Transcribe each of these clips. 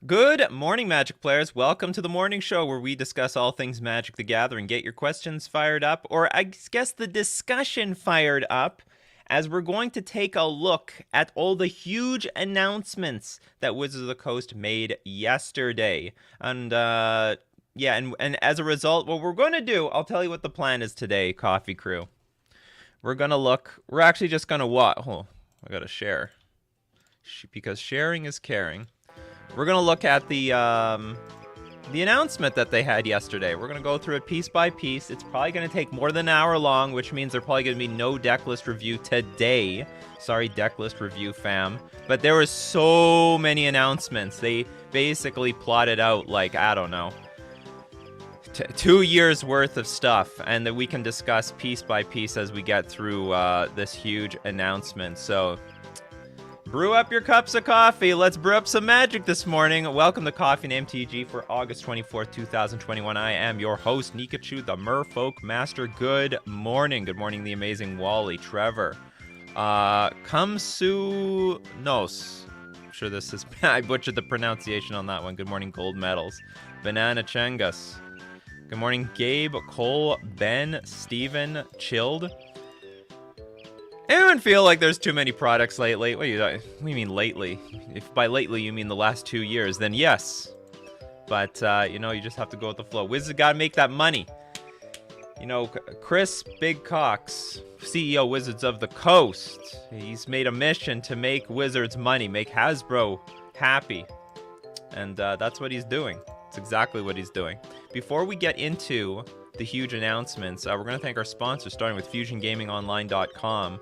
Good morning, Magic players. Welcome to the morning show where we discuss all things Magic the Gathering. Get your questions fired up, or I guess the discussion fired up, as we're going to take a look at all the huge announcements that Wizards of the Coast made yesterday. And and as a result, what we're going to do, I'll tell you what the plan is today, Coffee Crew. We're actually just going to what? Oh, I got to share. Because sharing is caring. We're going to look at the announcement that they had yesterday. We're going to go through it piece by piece. It's probably going to take more than an hour long, which means there's probably going to be no Decklist review today. Sorry, Decklist review fam. But there were so many announcements. They basically plotted out, like, I don't know, 2 years worth of stuff, and that we can discuss piece by piece as we get through this huge announcement. So brew up your cups of coffee. Let's brew up some magic this morning. Welcome to Coffee and MTG for August 24th, 2021. I am your host, Nikachu, the Merfolk Master. Good morning. Good morning, the amazing Wally, Trevor. Kamsu Nos. I'm sure this is... I butchered the pronunciation on that one. Good morning, Gold Medals. Banana Chengus. Good morning, Gabe, Cole, Ben, Steven, Chilled. Anyone feel like there's too many products lately? What do you mean lately? If by lately you mean the last 2 years, then yes. But, you just have to go with the flow. Wizards got to make that money. Chris Big Cox, CEO Wizards of the Coast, he's made a mission to make Wizards money, make Hasbro happy. And that's what he's doing. It's exactly what he's doing. Before we get into the huge announcements, we're going to thank our sponsors, starting with FusionGamingOnline.com.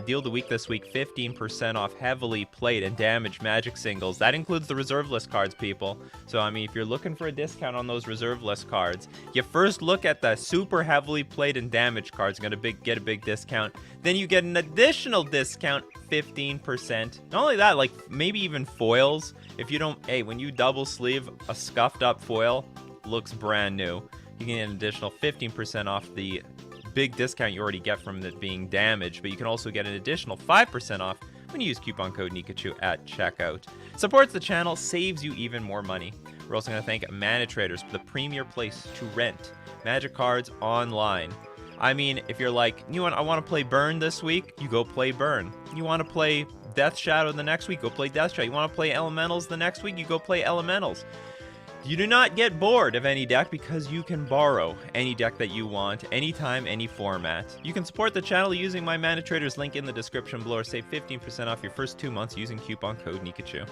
Deal of the week this week, 15% off heavily played and damaged Magic singles. That includes the reserve list cards, people. So, I mean, if you're looking for a discount on those reserve list cards, you first look at the super heavily played and damaged cards. You're going to get a big discount. Then you get an additional discount, 15%. Not only that, like maybe even foils. If you don't, when you double sleeve a scuffed up foil, looks brand new. You can get an additional 15% off the big discount you already get from it being damaged, but you can also get an additional 5% off when you use coupon code Nikachu at checkout. Supports the channel, saves you even more money. We're also going to thank Mana Traders, the premier place to rent Magic cards online. I mean, if you're like, I want to play Burn this week, you go play Burn. You want to play Death Shadow the next week, go play Death Shadow. You want to play Elementals the next week, you go play Elementals. You do not get bored of any deck because you can borrow any deck that you want, anytime, any format. You can support the channel using my Mana Traders link in the description below, or save 15% off your first 2 months using coupon code Nikachu.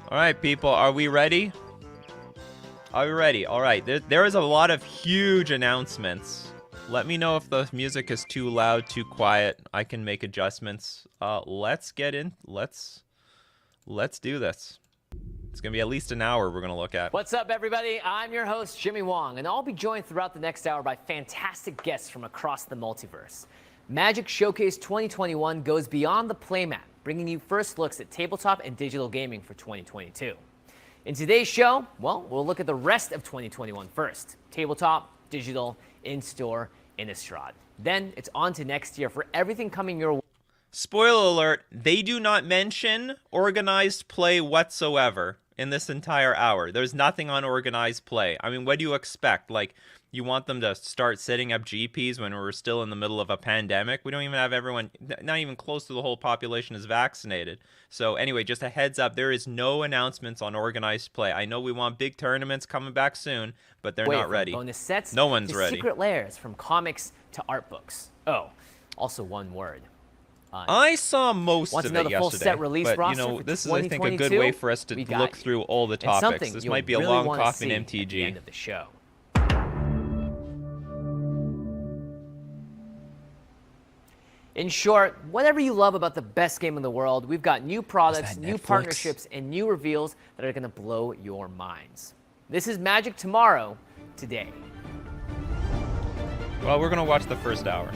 Alright, people, are we ready? Are we ready? Alright, there is a lot of huge announcements. Let me know if the music is too loud, too quiet. I can make adjustments. Let's get in. Let's do this. It's going to be at least an hour we're going to look at. What's up, everybody? I'm your host, Jimmy Wong, and I'll be joined throughout the next hour by fantastic guests from across the multiverse. Magic Showcase 2021 goes beyond the playmat, bringing you first looks at tabletop and digital gaming for 2022. In today's show, we'll look at the rest of 2021 first. Tabletop, digital, in-store, Innistrad. Then it's on to next year for everything coming your way. Spoiler alert, they do not mention organized play whatsoever in this entire hour. There's nothing on organized play. I mean, what do you expect? Like, you want them to start setting up GPs when we're still in the middle of a pandemic? We don't even have everyone, not even close to the whole population is vaccinated. So anyway, just a heads up, there is no announcements on organized play. I know we want big tournaments coming back soon, but they're not ready. Bonus sets, no one's ready. Secret layers, from comics to art books. Oh, also one word. I saw most of it yesterday, full set release but this is, I think, a good way for us to look through all the topics. This might be a long Coffee and MTG. At the end of the show. In short, whatever you love about the best game in the world, we've got new products, new partnerships, and new reveals that are going to blow your minds. This is Magic Tomorrow, today. Well, we're going to watch the first hour.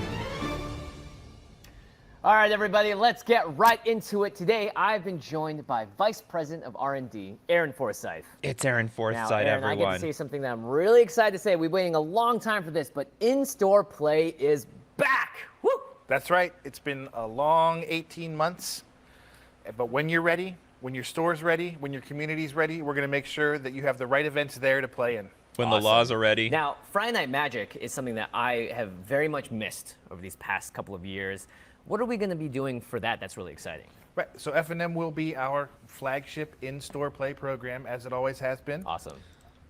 All right, everybody, let's get right into it. Today, I've been joined by Vice President of R&D, Aaron Forsyth. It's Aaron Forsyth, now, Aaron, everyone. I get to say something that I'm really excited to say. We've been waiting a long time for this, but in-store play is back. Woo! That's right. It's been a long 18 months. But when you're ready, when your store's ready, when your community's ready, we're going to make sure that you have the right events there to play in. When the laws are ready. Now, Friday Night Magic is something that I have very much missed over these past couple of years. What are we going to be doing for that that's really exciting? Right. So F&M will be our flagship in-store play program, as it always has been. Awesome.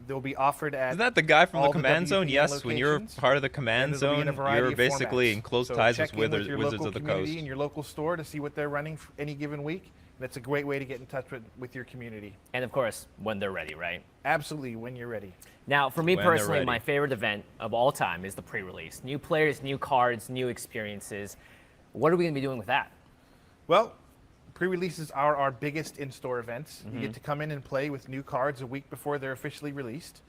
They'll be offered at Isn't that the guy from the all command zone? WPN Yes, when you're locations, part of the and command it'll be in a zone, variety you're of basically formats. in close So ties check with in with your Wizards local of the community Coast. and your local store to see what they're running for any given week. That's a great way to get in touch with your community. And of course, when they're ready, right? Absolutely, when you're ready. Now, for me When they're personally, ready. my favorite event of all time is the pre-release. New players, new cards, new experiences. What are we going to be doing with that? Well, pre-releases are our biggest in-store events. Mm-hmm. You get to come in and play with new cards a week before they're officially released.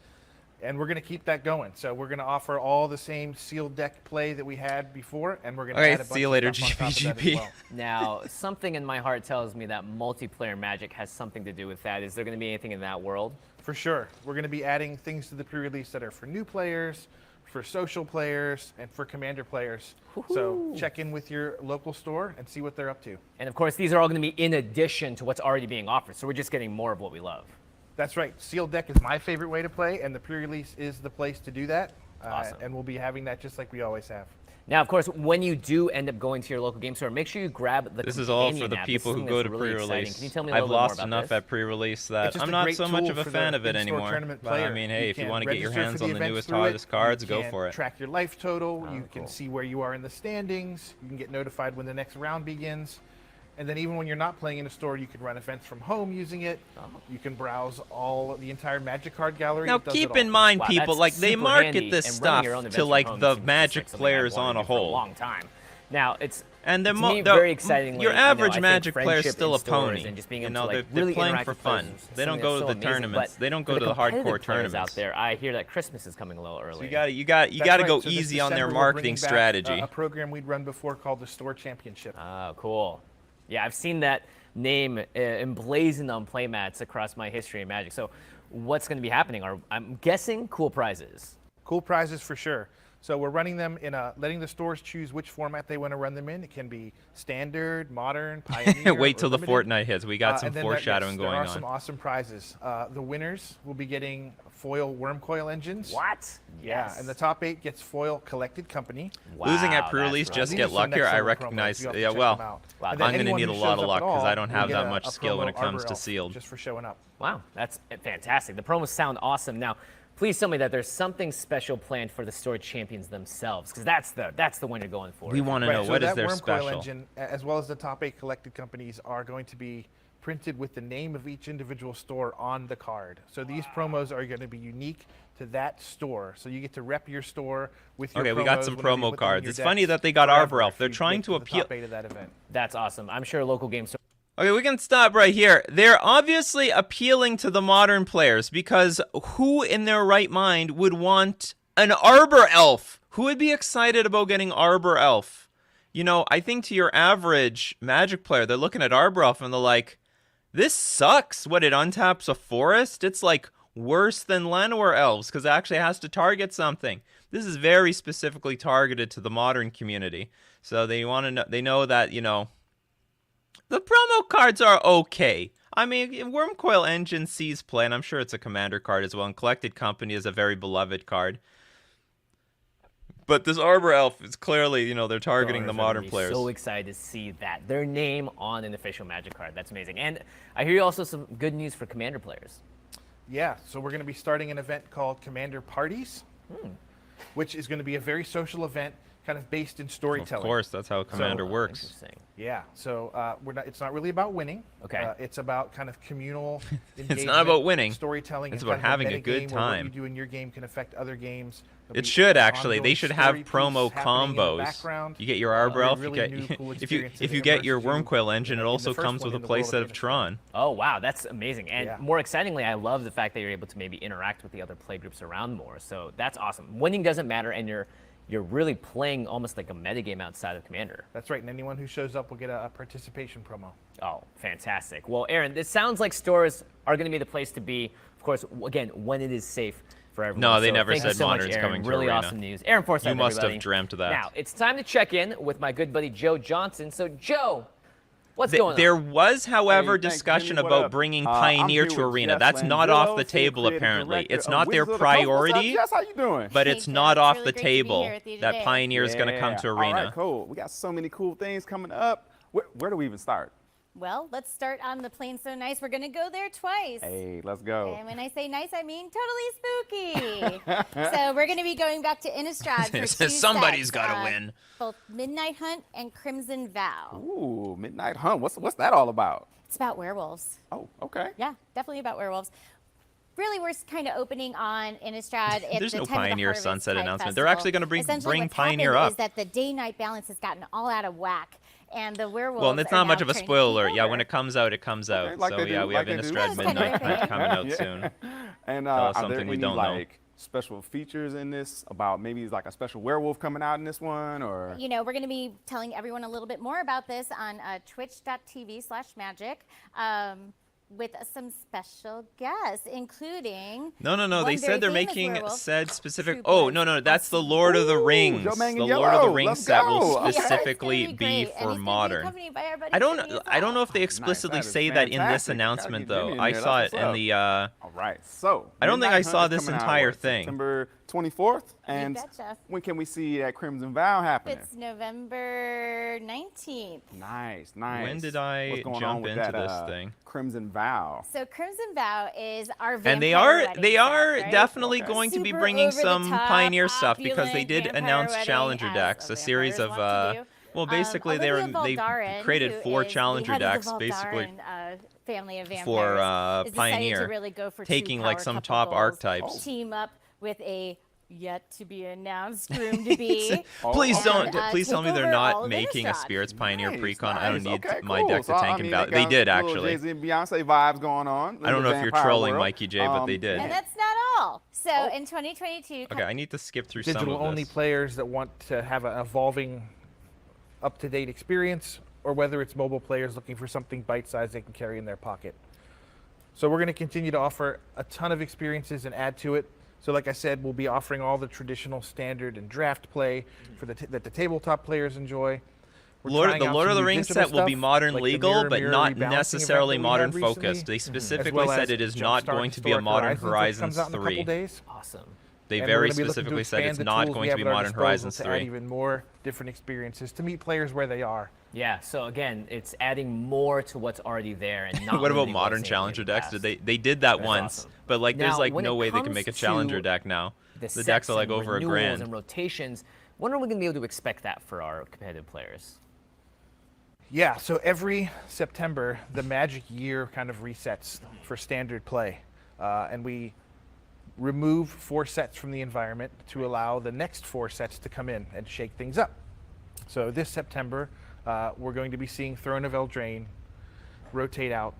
And we're going to keep that going. So we're going to offer all the same sealed deck play that we had before, and we're going to Okay, add a bunch see you of later, stuff on top of that as GPGP. well. Now, something in my heart tells me that multiplayer Magic has something to do with that. Is there going to be anything in that world? For sure. We're going to be adding things to the pre-release that are for new players, for social players, and for commander players. So check in with your local store and see what they're up to. And of course, these are all going to be in addition to what's already being offered. So we're just getting more of what we love. That's right. Sealed deck is my favorite way to play, and the pre-release is the place to do that. Awesome. And we'll be having that just like we always have. Now, of course, when you do end up going to your local game store, make sure you grab the This is all for companion the app. people This is who something go that's to really exciting. pre-release. Can you tell me a I've little bit more lost about enough this? at pre-release It's that just I'm a not great so much tool of a for fan the of it in-store anymore. tournament But I player. mean, hey, if you can want to get your register hands for on the events newest, through it. hottest cards, You go can for it. Track your life total. You cool. can see where you are in the standings. You can get notified when the next round begins. And then even when you're not playing in a store, you can run events from home using it. You can browse the entire Magic card gallery. Now It does keep it in all. mind, Wow, people, that's like they super market handy, this and running stuff your own events to from like home the seems just Magic like something I've players wanted on to a do for whole. long time. Now, it's And to they're me very exciting. Your average I think Magic player is friendship still in a stores pony. and just being You able know, to, they're, like, really playing interact for with players fun. is They don't something go that's to so the amazing. tournaments. But They don't for go to the competitive hardcore players tournaments. out there, I hear that Christmas is coming a little early. So you got That's to right. go So this easy on their December, we're bringing marketing back strategy. A program we'd run before called the Store Championship. Oh, cool. Yeah, I've seen that name emblazoned on playmats across my history in Magic. So what's going to be happening? I'm guessing cool prizes. Cool prizes for sure. So we're running them letting the stores choose which format they want to run them in. It can be standard, modern, pioneer. Wait or till the limited. Fortnite hits. We got some And then foreshadowing there going are some on. awesome prizes. The winners will be getting foil worm coil engines. What? Yeah, Yes. and the top 8 gets foil collected company. Wow, Losing at that's pre-release, really just These get are some luckier. next I level recognize. promos. You have to Yeah, check well, them out. Wow, And then I'm going to anyone need a who lot shows of up luck at because all I don't will have get that a much skill promo when it comes Arbor to Elf sealed. just for showing up. Wow, that's fantastic. The promos sound awesome. Now, please tell me that there's something special planned for the store champions themselves, because that's the one you're going for. We want to know so what is that their worm coil special. engine, as well as the top 8 collected companies, are going to be printed with the name of each individual store on the card. So these promos are going to be unique to that store. So you get to rep your store with your Okay, promos we got some whenever you promo put them in cards. your It's funny decks that they got forever Arbor Elf. if They're you trying get to the appeal. top 8 of that event. That's awesome. I'm sure local game stores. Okay, we can stop right here. They're obviously appealing to the modern players because who in their right mind would want an Arbor Elf? Who would be excited about getting Arbor Elf? You know, I think to your average Magic player, they're looking at Arbor Elf and they're like, this sucks. What, it untaps a forest? It's like worse than Llanowar Elves because it actually has to target something. This is very specifically targeted to the modern community. So they want to know, they know that, you know, the promo cards are okay. I mean, Wormcoil Engine sees play, and I'm sure it's a commander card as well, and Collected Company is a very beloved card. But this Arbor Elf is clearly, you know, they're targeting the Owners are modern gonna be players. So excited to see that their name on an official Magic card. That's amazing. And I hear also some good news for Commander players. Yeah, so we're going to be starting an event called Commander Parties, which is going to be a very social event, kind of based in Of storytelling. course, that's how Commander works. Interesting. Yeah, so it's not really about winning. Okay. It's about kind of communal It's not about winning. storytelling. It's and about kind of having a meta good game where What time. you do in your game can affect other games. There'll It be should an actually. They ongoing should have story piece promo happening in the combos. background. You get your Arbor Elf. really You new, get cool if experiences you that get your immerse you, Wormcoil Engine, it in the also first comes one with a in the world playset of Innistrad. Tron. Oh, wow, that's amazing. And Yeah. more excitingly, I love the fact that you're able to maybe interact with the other play groups around more. So that's awesome. Winning doesn't matter, and you're really playing almost like a metagame outside of Commander. That's right, and anyone who shows up will get a participation promo. Oh, fantastic. Well, Aaron, this sounds like stores are going to be the place to be. Of course, again, when it is safe for everyone. No, they So never thank you said so much, Modern's Aaron. coming to Really Arena. awesome news. Aaron Forsyth, You must have everybody. dreamt that. Now, it's time to check in with my good buddy Joe Johnson. So, Joe, What's going on? There was, however, Hey, thanks, discussion Jimmy. What about up? bringing I'm Pioneer here to with Arena. Jeff That's not off the Lanzillo, table, creative apparently. director It's of not their Wizards of the Coast. What's up, priority, Jess? How you doing? but Hey, it's Jeff, not it's off really the great to be table here with you that today. Pioneer is going to come to All Arena. right, cool. We got so many cool things coming up. Where do we even start? Well, let's start on the Plane So Nice. We're going to go there twice. Hey, let's go. And when I say nice, I mean totally spooky. So we're going to be going back to Innistrad for two Somebody's sets, got to win. both Midnight Hunt and Crimson Vow. Ooh, Midnight Hunt. What's that all about? It's about werewolves. Oh, okay. Yeah, definitely about werewolves. Really, we're kind of opening on Innistrad at There's the no time of the Pioneer Harvest Sunset Tide announcement. Festival. They're actually gonna bring Essentially, what's Pioneer happened up. is that the day-night balance has gotten all out of whack, and the werewolves. Well, and it's are not much now of a turning spoiler. people Yeah, over. when it comes out, it comes out. like So they yeah, do, we have like they do. Innistrad That's kinda Midnight right. Hunt coming out soon. And Tell us are something there we any, don't know. like special features in this about maybe like a special werewolf coming out in this one, or? You know, we're going to be telling everyone a little bit more about this on twitch.tv/magic with some special guests, including. No. one They very said they're famous making werewolf, said specific. True Oh Blood. no, that's the Lord of the Ooh, Rings. Joe Man in The Lord of the Yellow. Rings Let's set will go. Yeah, it's gonna specifically be be great, and for he's gonna be modern. accompanied by our buddy I don't Jimmy as I don't know well. if they explicitly That is say that in this fantastic. Gotta announcement get Jimmy though. in I there, saw that's it what's in up. the. All right, so I don't think Midnight I saw Hunt is this coming out, entire what, thing. September 24th, and betcha. when can we see that Crimson Vow happening? It's November 19th. Nice. When did I What's going on jump with into that, this thing? Crimson Vow. So Crimson Vow is our vampire And they are wedding they set, right? definitely Okay. going to be Super bringing over the some top, Pioneer stuff because they opulent did vampire announce wedding, Challenger as decks, a series of vampires want to do. well, basically they Olivia Voldaren, created who 4 is Challenger the head of decks the basically Voldaren, family of vampires, for is decided Pioneer, to really go for taking two like power some couple top goals, archetypes. team up with a yet to be announced groom to be. Please and, don't. Please tell me take they're over all not of making a Innistrad. Spirits Pioneer Nice, precon. I don't nice. need Okay, my cool. deck to So, tank and value. got They did little actually. Jay-Z and Beyonce vibes going on. I don't know if you're Vampire trolling world. Mikey J, but they did. And that's not all. So Oh. in 2022, Okay, I need to skip through some Digital of only this. players that want to have an evolving, up-to-date experience, or whether it's mobile players looking for something bite-sized they can carry in their pocket. So we're going to continue to offer a ton of experiences and add to it. So like I said, we'll be offering all the traditional standard and draft play for that the tabletop players enjoy. We're trying The out Lord some of the new Rings digital set will be stuff, modern like the legal, mirror but mirror not rebalancing necessarily event that we modern had recently, focused. They as specifically well said as it is not Jumpstart going to be a Historic Modern which Horizons comes out in a couple 3. days. Awesome. They And we're very gonna be looking to specifically said expand it's the not tools going we to have be at our Modern disposal Horizons to add 3. even more different experiences to meet players where they are. Yeah, so again, it's adding more to what's already there and not What about limiting what's modern in the Challenger decks? past. They did that That's once, awesome. but like there's Now, like when no it way they can comes make a Challenger to deck now. The The decks sets are like and over a renewals grand. and rotations. When are we going to be able to expect that for our competitive players? Yeah, so every September, the Magic year kind of resets for standard play. And we remove 4 sets from the environment to allow the next 4 sets to come in and shake things up. So this September, we're going to be seeing Throne of Eldraine rotate out,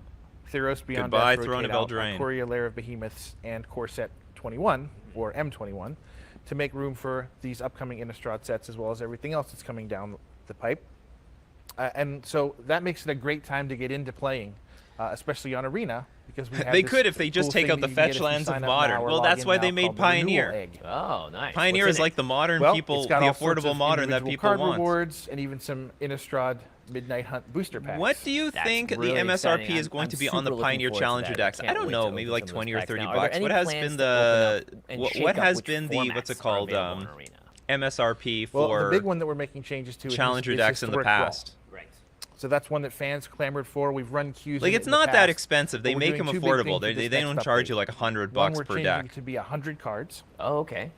Theros Beyond Goodbye, Death Throne rotate of out, Eldraine. Ikoria Lair of Behemoths, and Core Set 21, or M21, to make room for these upcoming Innistrad sets as well as everything else that's coming down the pipe. And so that makes it a great time to get into playing, especially on Arena, because we have They this could if they just cool take thing out the that you can get fetch if you lands of sign up Modern. now or Well, log that's in why now they made called the Renewal Pioneer. Egg. Oh, nice. Pioneer What's is in like it? the modern Well, people, it's got the all sorts affordable of modern that individual people card want. rewards and even some Innistrad Midnight Hunt booster packs. What do you That's think really the MSRP exciting. is going I'm to be on the super looking Pioneer forward to Challenger that. decks? I I can't don't wait know, to maybe open like some of 20 those or packs 30 now. Are there bucks. any What has plans been to the open up and what shake up has which been the what's it formats are called available on Arena? MSRP Well, for the big one that we're making changes to Challenger is decks in the Historic Brawl. past? Right. So that's one that fans clamored for. We've run queues. Like in it it's in the not that past, expensive. They but we're make doing them 2 big affordable. things They with this they next don't charge update. you like $100 One, we're per changing deck. it to be 100 cards. Oh, okay.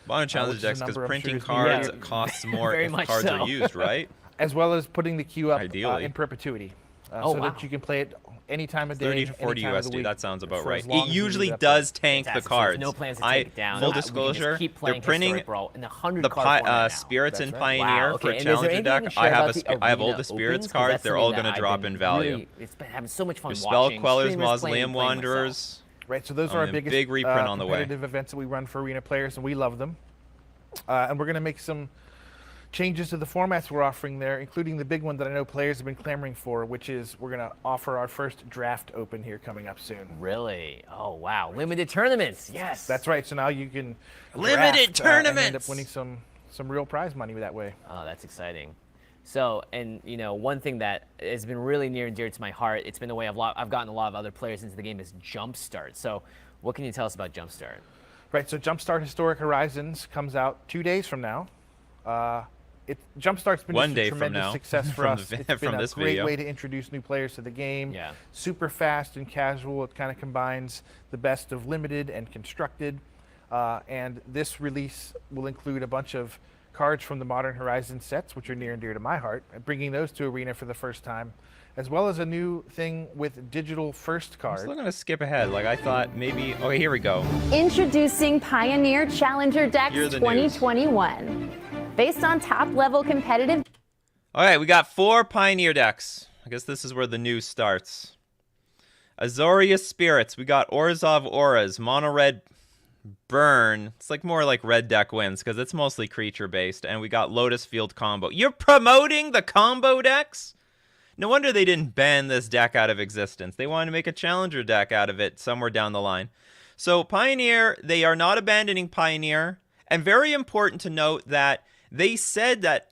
Modern which Challenger is a decks because number I'm printing sure is needed. cards costs more Very if much cards so. are used, right? As well as putting the queue up Ideally. in perpetuity. Oh, so wow. that you can play it any time of day, 30 to 40 any time of the USD. week, That sounds about for right. as long It as you usually need that does tank the Fantastic. So there's cards. no plans to take it down. Full We can just disclosure, keep they're playing printing Historic Brawl in the 100 the card format now. Spirits That's and right. Pioneer Wow, for okay. And is there Challenger anything deck. you can share I have about the I have all Arena the Spirits opens? 'Cause cards. that's They're all something going to that drop I've in been value. really- it's been having so much fun Your watching. Spellquellers, streamers Mausoleum playing myself. Wanderers. Right, so those are our the biggest big reprint on the way. competitive events that we run for Arena players, and we love them. And we're going to make some changes to the formats we're offering there, including the big one that I know players have been clamoring for, which is we're going to offer our first draft open here coming up soon. Really? Oh, wow. Limited tournaments. Yes. That's right. So now you can Limited draft, and end tournaments! up winning some real prize money that way. Oh, that's exciting. So, and you know, one thing that has been really near and dear to my heart, it's been the way I've gotten a lot of other players into the game, is Jumpstart. So, what can you tell us about Jumpstart? Right, so Jumpstart Historic Horizons comes out 2 days from now. Jumpstart's been One just day a from tremendous now, success for from us. the- It's been from a this great video. way to introduce new players to the game. Yeah. Super fast and casual. It kind of combines the best of limited and constructed. And this release will include a bunch of cards from the Modern Horizons sets, which are near and dear to my heart, and bringing those to Arena for the first time, as well as a new thing with digital first I'm cards. still gonna skip ahead. Like I thought maybe. Okay, here we go. Introducing Pioneer Challenger Decks You're the news. 2021. Based on top-level competitive. All right, we got 4 Pioneer decks. I guess this is where the news starts. Azoria Spirits. We got Orzhov Auras, Mono Red Burn. It's like more like red deck wins because it's mostly creature based. And we got Lotus Field Combo. You're promoting the combo decks? No wonder they didn't ban this deck out of existence. They wanted to make a challenger deck out of it somewhere down the line. So Pioneer, they are not abandoning Pioneer. And very important to note that they said that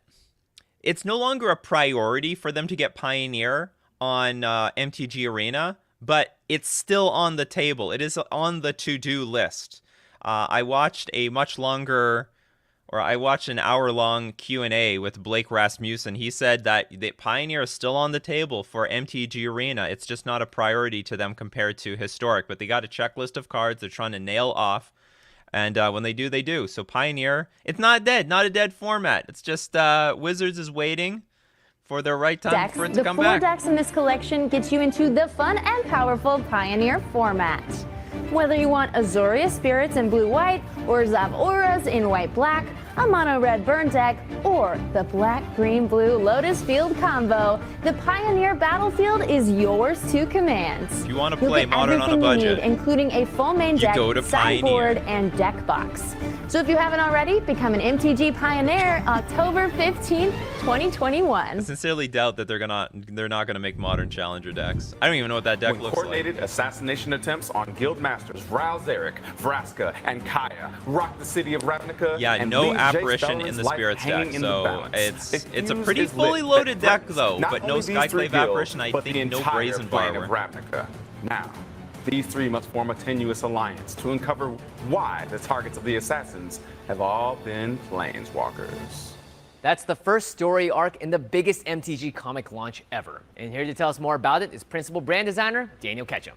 it's no longer a priority for them to get Pioneer on MTG Arena, but it's still on the table. It is on the to-do list. I watched an hour-long Q&A with Blake Rasmussen. He said that the Pioneer is still on the table for MTG Arena. It's just not a priority to them compared to Historic, but they got a checklist of cards they're trying to nail off. And when they do, they do. So Pioneer, it's not dead, not a dead format. It's just Wizards is waiting for their right time Decks. for it to The come 4 back. decks in this collection get you into the fun and powerful Pioneer format. Whether you want Azoria Spirits in blue-white, or Zav Auras in white-black, a mono-red burn deck, or the black-green-blue Lotus Field combo, the Pioneer battlefield is yours to command. If you want to You'll play get Modern on a everything you budget, need, including a full main you deck, go to sideboard, Pioneer. and deck box. So if you haven't already, become an MTG Pioneer October 15th, 2021. I sincerely doubt that they're not gonna make Modern Challenger decks. I don't even know what that deck When looks like. coordinated assassination attempts on guild masters Ral Zarek, Vraska, and Kaya rock the city of Ravnica. Yeah, and no leave Jace apparition in the Belerin's life Spirits deck, hanging in the so balance. it's a Fuse pretty is fully lit loaded that deck threatens though, not but no only these 3 Skyclave guilds, apparition. I but the think no entire Brazen plane Borrower. of Ravnica. Now, these 3 must form a tenuous alliance to uncover why the targets of the assassins have all been Planeswalkers. That's the first story arc in the biggest MTG comic launch ever. And here to tell us more about it is principal brand designer Daniel Ketchum.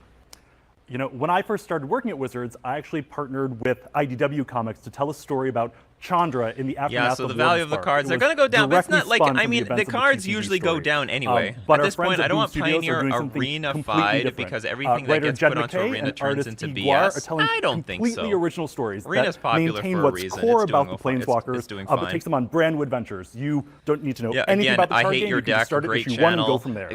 You know, when I first started working at Wizards, I actually partnered with IDW Comics to tell a story about Chandra in the aftermath Yeah, so of the value of the Warhammer. cards, It they're was going to go down, but it's directly not like, spun I from mean, events the of cards TCG usually go story. down anyway. But At our this point, friends I at don't want Boom Studios are Pioneer doing something Arena completely 5 different. because everything that Writer gets Jed put onto McKay Arena and turns artist into Igor BS. are telling I don't think completely so. original stories Arena's that popular maintain for a what's reason. core It's about doing the fine. Planeswalkers, It's doing but fine. takes them on brand new adventures. You don't need to know Yeah, anything again, about the I card hate game. your You can deck. start at Great issue 1 and channel. go from there.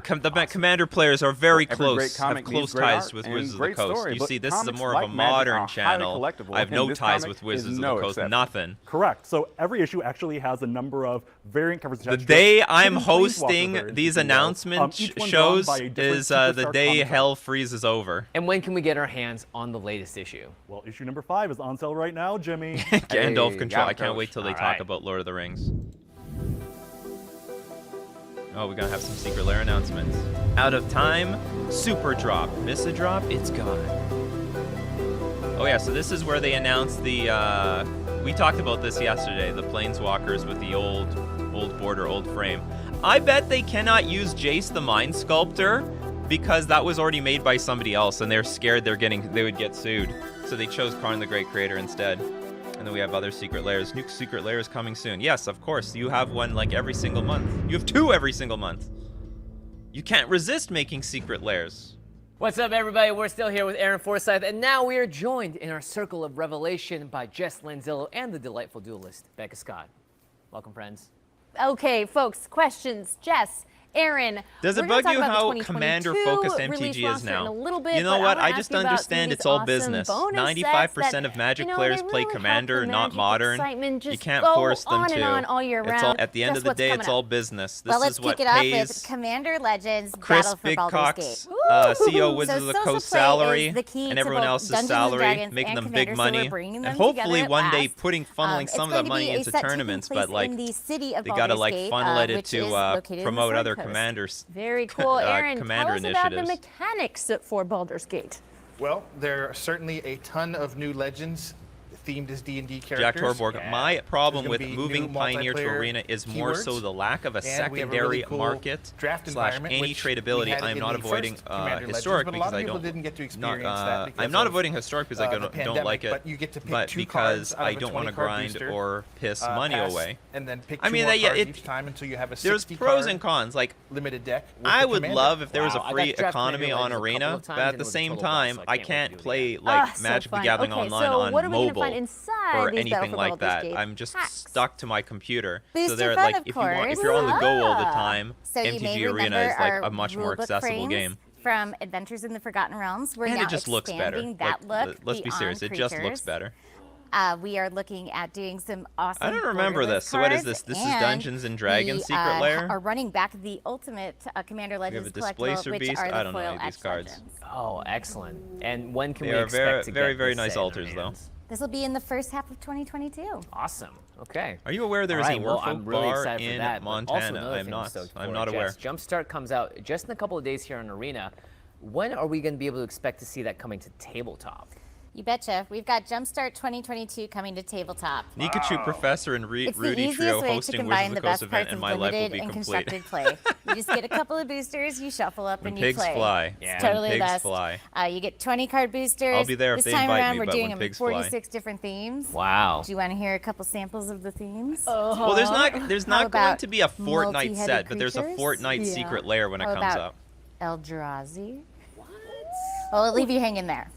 Commander players are very Every close, great have comic close needs great ties art with and Wizards of the great Coast. story, You but see, this is comics, more like of a Magic, modern are highly channel. collectible, I have and no this ties comic with is Wizards of no the Coast. exception. Nothing. Correct. So every issue actually has a number of variant covers. The attached to day it. I'm Hidden Planeswalker hosting variants, these if you will. announcement Each one drawn shows by a different is the superstar day comic hell artist. freezes over. And when can we get our hands on the latest issue? Well, issue number 5 is on sale right now, Jimmy. Gandalf Hey, control. got I it, can't Coach. wait till they All talk right. about Lord of the Rings. Oh, we're gonna have some secret lair announcements. Out of time, super drop. Miss a drop, it's gone. Oh yeah, so this is where they announced the, we talked about this yesterday, the Planeswalkers with the old border, old frame. I bet they cannot use Jace the Mind Sculptor because that was already made by somebody else and they're scared they would get sued. So they chose Karn the Great Creator instead. And then we have other secret layers. New secret layers coming soon. Yes, of course. You have one like every single month. You have 2 every single month. You can't resist making secret layers. What's up, everybody? We're still here with Aaron Forsyth, and now we are joined in our circle of revelation by Jess Lanzillo and the delightful duelist, Becca Scott. Welcome, friends. Okay, folks, questions. Jess, Aaron. Does it we're gonna bug talk you about the how 2022 commander-focused release MTG is roster in now? a little bit, You know but what? wanna I ask just you about understand some of it's these all awesome business. bonus 95% sets that, of Magic you know, players they play really help Commander, the not Magic Modern. excitement You just can't go force them on to. and on all year It's round. all, at the end Guess of the what's day, coming it's up? all business. This Well, let's is what kick it off pays with Commander Legends Chris Battle for Big Baldur's Cox Gate. CEO Wizards So of the social Coast play salary is the key and to everyone both else's Dungeons and salary, Dragons making and them big Commander, so we're money, bringing and them hopefully together one at day last. funneling It's some of going that to be money a into set taking tournaments, place but like in the city of they gotta Baldur's like Gate, funnel it which is to located in the promote Sword other Coast. commanders. Very cool. Aaron, tell commander us about the initiatives. mechanics for Baldur's Gate. Well, there are certainly a ton of new legends themed as D&D characters. Jack Torborg, my problem There's with gonna be moving new Pioneer to multiplayer Arena is more so keywords, the lack of a and we have a secondary really cool market draft / environment, any which we tradability. had I'm in not the avoiding first Commander Legends, historic but a lot because of I people don't. didn't get to Not, experience that because I'm not of, avoiding historic because I the don't pandemic, like it, but you get to pick but 2 because cards out of I a don't want to 20-card grind booster, or piss money pass, away. and then pick I 2 mean, more yeah, cards it- each time until you have a There's 60 pros card and cons. Like limited deck. With I the would commander. love if there was Wow, a I got free Draft economy Commander on Legends a couple Arena, of times but at and the it was a same total blast, time, so I I can't wait to can't do it play again. like So Magic the fun. Gathering Okay, Online so on what are we gonna mobile find inside or these anything Battle for like Baldur's that. Gate I'm just packs? stuck to my computer. Booster So they're fun, like, of if course. you're on the go all the Ah. time, So you may MTG Arena remember is like our a much more rulebook accessible frames game. from Adventures in the Forgotten Realms. We're And now it just looks better. expanding that look Let's be serious, beyond it just looks creatures. better. We are looking at doing some awesome. I don't remember borderless this. So what is cards, this? This is and Dungeons and Dragons we, Secret Lair? Are running back the ultimate Commander We have Legends a collectible, Displacer which Beast. are the I don't know foil any of these X cards. Legends. Oh, excellent. And when can They we are expect to very, get very this nice set in our altars, though. hands? This will be in the first half of 2022. Awesome. Okay. Are you aware there is All a right, well, Werewolf I'm really bar excited for in that, but also Montana? another I'm thing not. stoked I'm for, not aware. Jess, Jumpstart comes out just in a couple of days here on Arena. When are we going to be able to expect to see that coming to tabletop? You betcha. We've got Jumpstart 2022 coming to tabletop. Nikachu Professor and It's the Rudy easiest Trio way to hosting combine Wizards the of the Coast best event, parts and of my life will limited be and complete. constructed play. You just get a couple of boosters, you shuffle up, When and you pigs play. fly. Yeah. It's totally When the pigs best. fly. You get 20 card boosters. I'll be there if this they time invite around, me, we're but doing when them in pigs fly. 46 different themes. Wow. Do you want to hear a couple samples of the themes? Well, there's not How going about to be a Fortnite multi-headed set, but there's a creatures? Fortnite Yeah. Secret Lair when it How comes about up. Eldrazi? What? Well, I'll leave you hanging there.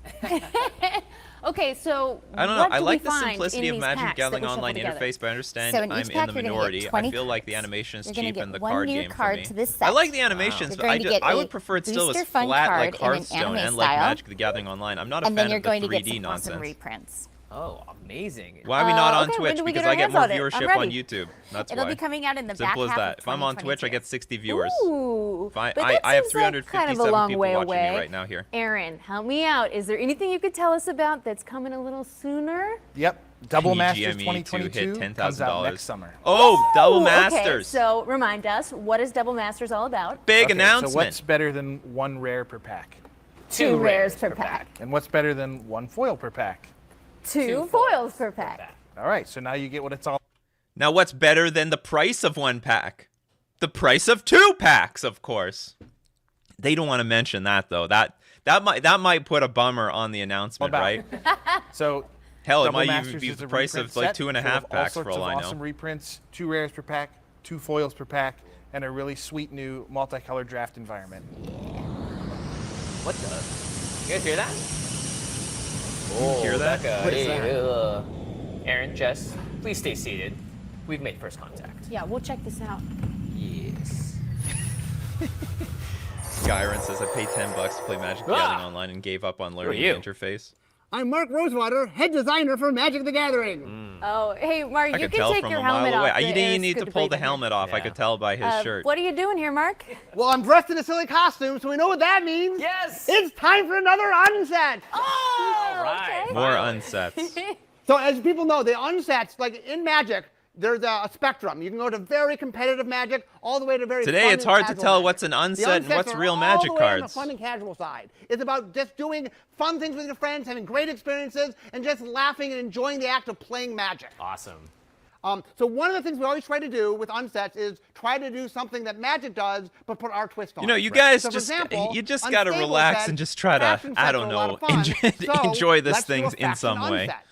Okay, so I don't know. what I do like we the find simplicity in of these Magic packs that Gathering we shuffle Online together? interface, but I understand So in I'm each in pack, the you're gonna get minority. 20 I feel like the cards. animation's You're gonna cheap get and the one card new game for card me. to this I set. like the animations, You're but going to get I a would prefer it still as booster fun flat card like in an Hearthstone anime and like style. Magic the Gathering Online. I'm not a And then fan you're of the going to 3D get some nonsense. awesome reprints. Oh, amazing. Why are we not on okay, when Twitch? do we get Because our I get hands more on it? I'm viewership on ready. YouTube. That's It'll why. be coming out in the Simple back as half that. of If I'm on Twitch, I 2022. get 60 viewers. Ooh, If I but that have seems like kind of a 357 long people way watching away. me right now here. Aaron, help me out. Is there anything you could tell us about that's coming a little sooner? Yep. Double Need Masters GME to hit 2022 $10,000. comes out next summer. Oh, Double Ooh, Masters. Okay, so remind us, what is Double Masters all about? Big Okay, announcement. So what's better than one rare per pack? Two rares per pack. And what's better than one foil per pack? Two foils per pack. All right, so now you get what it's all Now, what's better than the price of one pack? The price of 2 packs, of course. They don't want to mention that though. That might put a bummer on the announcement, about. right? So Hell, it Double might even Masters be is the a price reprint of like set 2.5 full of packs all for sorts all of I know. awesome reprints, 2 rares per pack, 2 foils per pack, and a really sweet new multicolored draft environment. What the? You guys hear that? Oh, hear that? Becca, What is hey, Aaron, Jess, please stay seated. We've made first contact. Yeah, we'll check this out. Yes. Skyron says I paid $10 to play Magic the Ah! Gathering Online and gave up on learning the you? interface. I'm Mark Rosewater, head designer for Magic the Gathering. Oh, hey, Mark, I you could can tell take from your a mile helmet away. off. You didn't It's need good to play pull the here. helmet off. I Yeah. could tell by his shirt. What are you doing here, Mark? Well, I'm dressed in a silly costume, so we know what that means. Yes! It's time for another unset. Oh, All right. okay. More unsets. So as people know, the unsets, like in Magic, there's a spectrum. You can go to very competitive Magic, all the way to very Today fun it's and hard to casual tell Magic. what's an The unset and unsets what's are real all Magic the way on the cards. fun and casual side. It's about just doing fun things with your friends, having great experiences, and just laughing and enjoying the act of playing Magic. Awesome. So one of the things we always try to do with unsets is try to do something that Magic does, but put our twist on it. You guys So for just example, you just gotta Unstable relax said and just try to, faction I sets don't are a lot know, of fun, so enjoy this let's do thing a in faction some way. unset.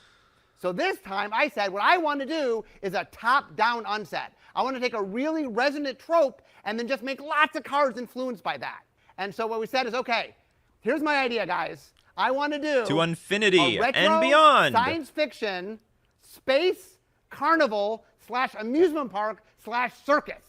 So this time I said what I want to do is a top-down unset. I want to take a really resonant trope and then just make lots of cards influenced by that. And so what we said is, okay, here's my idea, guys. I want to do To infinity a retro and beyond. science fiction, space, carnival / amusement park / circus.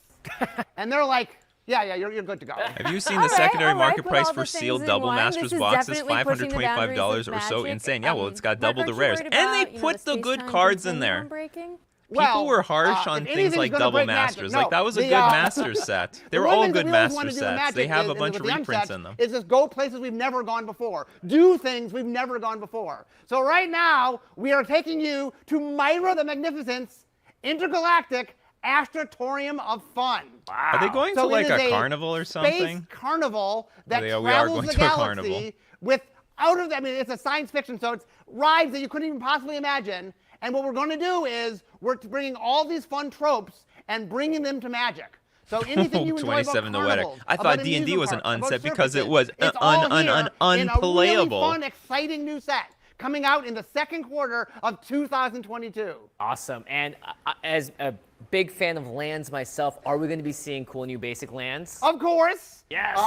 And they're like, yeah, you're good to go. Have you seen All the right, secondary all right, market put price all for the things sealed in Double one. Masters This is boxes? definitely pushing the boundaries $525 of or so Magic. insane. Yeah, well, it's got Mark, double the aren't you rares. worried And they about, put the good space-time cards in continuum there. breaking? People were harsh on things like Double Masters. Like, that was a good master set. They were all good master sets. They have a bunch of reprints in them. Is just go places we've never gone before. Do things we've never gone before. So right now, we are taking you to Myra the Magnificent's intergalactic Astratorium of Fun. Wow. Are they going to like a carnival or something? Space carnival that we are travels going the to a carnival. galaxy with I mean, it's a science fiction, so it's rides that you couldn't even possibly imagine. And what we're going to do is we're bringing all these fun tropes and bringing them to Magic. So anything you enjoy about carnivals, I thought D&D was an unset because it was unplayable. In a really fun, exciting new set coming out in the second quarter of 2022. Awesome. And as a big fan of lands myself, are we going to be seeing cool new basic lands? Of course. Yes.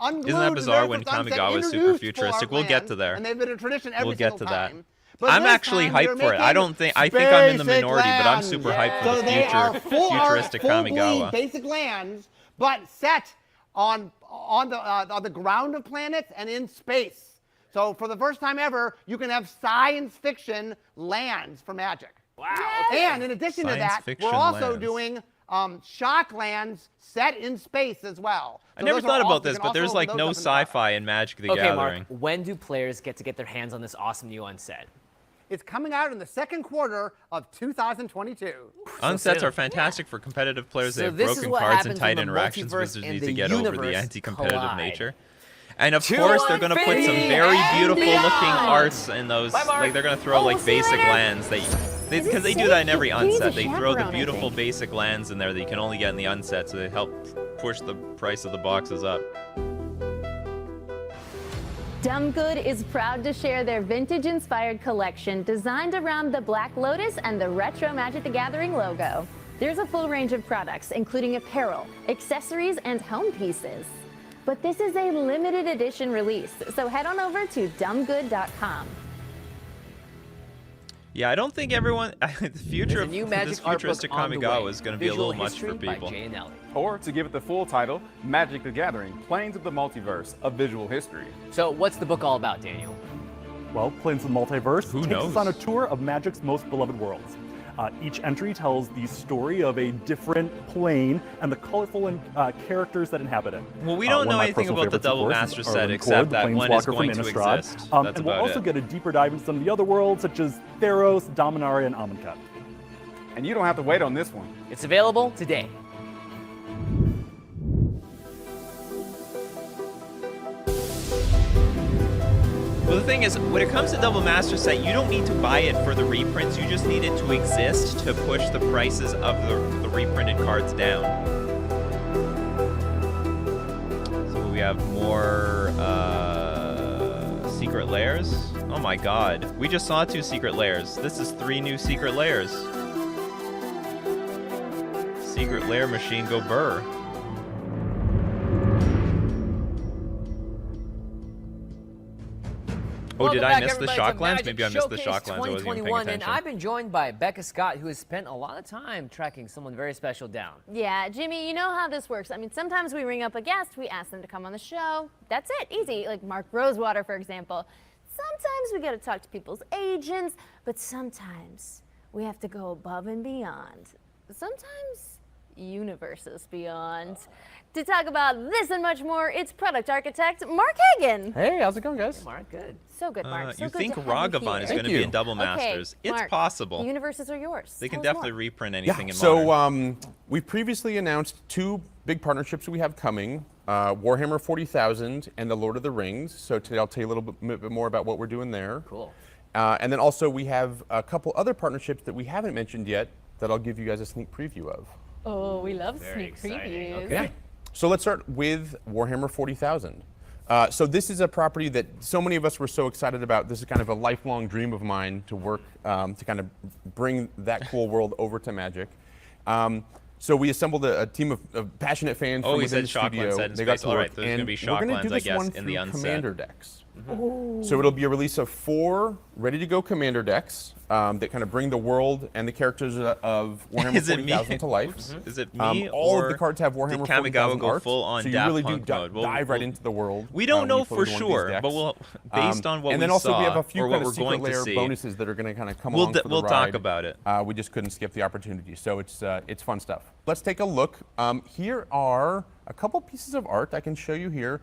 Isn't that bizarre when Kamigawa is super futuristic? We'll get to there. And they've been a tradition every single time. We'll get to that. I'm actually hyped for it. I think I'm in the minority, but I'm super hyped for the futuristic Kamigawa. Basic lands, but set on the ground of planets and in space. So for the first time ever, you can have science fiction lands for Magic. Wow. And in addition to that, we're also doing shock lands set in space as well. So I never thought about this, but there's like no sci-fi in Magic the Gathering. Mark, when do players get to get their hands on this awesome new unset? It's coming out in the second quarter of 2022. Unsets are fantastic for competitive players. They have broken cards and tight interactions. Wizards need to get over the anti-competitive nature. And of course, they're going to put some very beautiful looking arts in those. Like, they're going to throw like basic lands because they do that in every unset. They throw the beautiful basic lands in there that you can only get in the unset, so they help push the price of the boxes up. Dumb Good is proud to share their vintage-inspired collection designed around the Black Lotus and the retro Magic the Gathering logo. There's a full range of products, including apparel, accessories, and home pieces. But this is a limited edition release, so head on over to dumbgood.com. Yeah, I don't think everyone. The future of this futuristic Kamigawa is going to be a little much for people. Or, to give it the full title, Magic the Gathering, Planes of the Multiverse, A Visual History. So what's the book all about, Daniel? Well, Planes of the Multiverse takes knows? us on a tour of Magic's most beloved worlds. Each entry tells the story of a different plane and the colorful characters that inhabit it. Well, we don't know anything about the Double Master set except that one is going to exist. And we'll also get a deeper dive into some of the other worlds, such as Theros, Dominaria, and Amonkhet. And you don't have to wait on this one. It's available today. Well, the thing is, when it comes to Double Master Set, you don't need to buy it for the reprints. You just need it to exist to push the prices of the reprinted cards down. So we have more Secret Lairs. Oh my god. We just saw 2 Secret Lairs. This is 3 new Secret Lairs. Secret Lair machine go burr. Oh, did I miss the Shocklands? Maybe I missed the Shocklands. I wasn't even paying attention. And I've been joined by Becca Scott, who has spent a lot of time tracking someone very special down. Yeah, Jimmy, you know how this works. I mean, sometimes we ring up a guest, we ask them to come on the show. That's it, easy. Like Mark Rosewater, for example. Sometimes we got to talk to people's agents, but sometimes we have to go above and beyond. Sometimes universes beyond. To talk about this and much more, it's product architect Mark Hagan. Hey, how's it going, guys? Hey, Mark, good. So good, Mark. So you good think to have Ragavan you is going to be in Double Masters? Okay, it's Mark, possible. The universes are yours. They can Tell us definitely more. reprint anything in So Modern. we previously announced 2 big partnerships we have coming, Warhammer 40,000 and the Lord of the Rings. So today I'll tell you a little bit more about what we're doing there. Cool. And then also we have a couple other partnerships that we haven't mentioned yet that I'll give you guys a sneak preview of. Oh, we love Very sneak exciting. previews. Okay. So let's start with Warhammer 40,000. So this is a property that so many of us were so excited about. This is kind of a lifelong dream of mine to work to kind of bring that cool world over to Magic. So we assembled a team of passionate fans from within the studio. They got to work, and we're going to do this one through Commander decks. So it'll be a release of 4 ready-to-go commander decks that kind of bring the world and the characters of Warhammer 40,000 to life. Is it me all or of the cards have Warhammer did Kamigawa 40,000 go art, full on so you Daft really Punk do mode? dive right into the world. We don't know when you for play one of these sure, decks. but we'll based on what and we then also saw we have a few or what kind we're of secret going to layer see. bonuses that are going to kind of come We'll along for the we'll ride. talk about it. We just couldn't skip the opportunity, so it's fun stuff. Let's take a look. Here are a couple pieces of art I can show you here.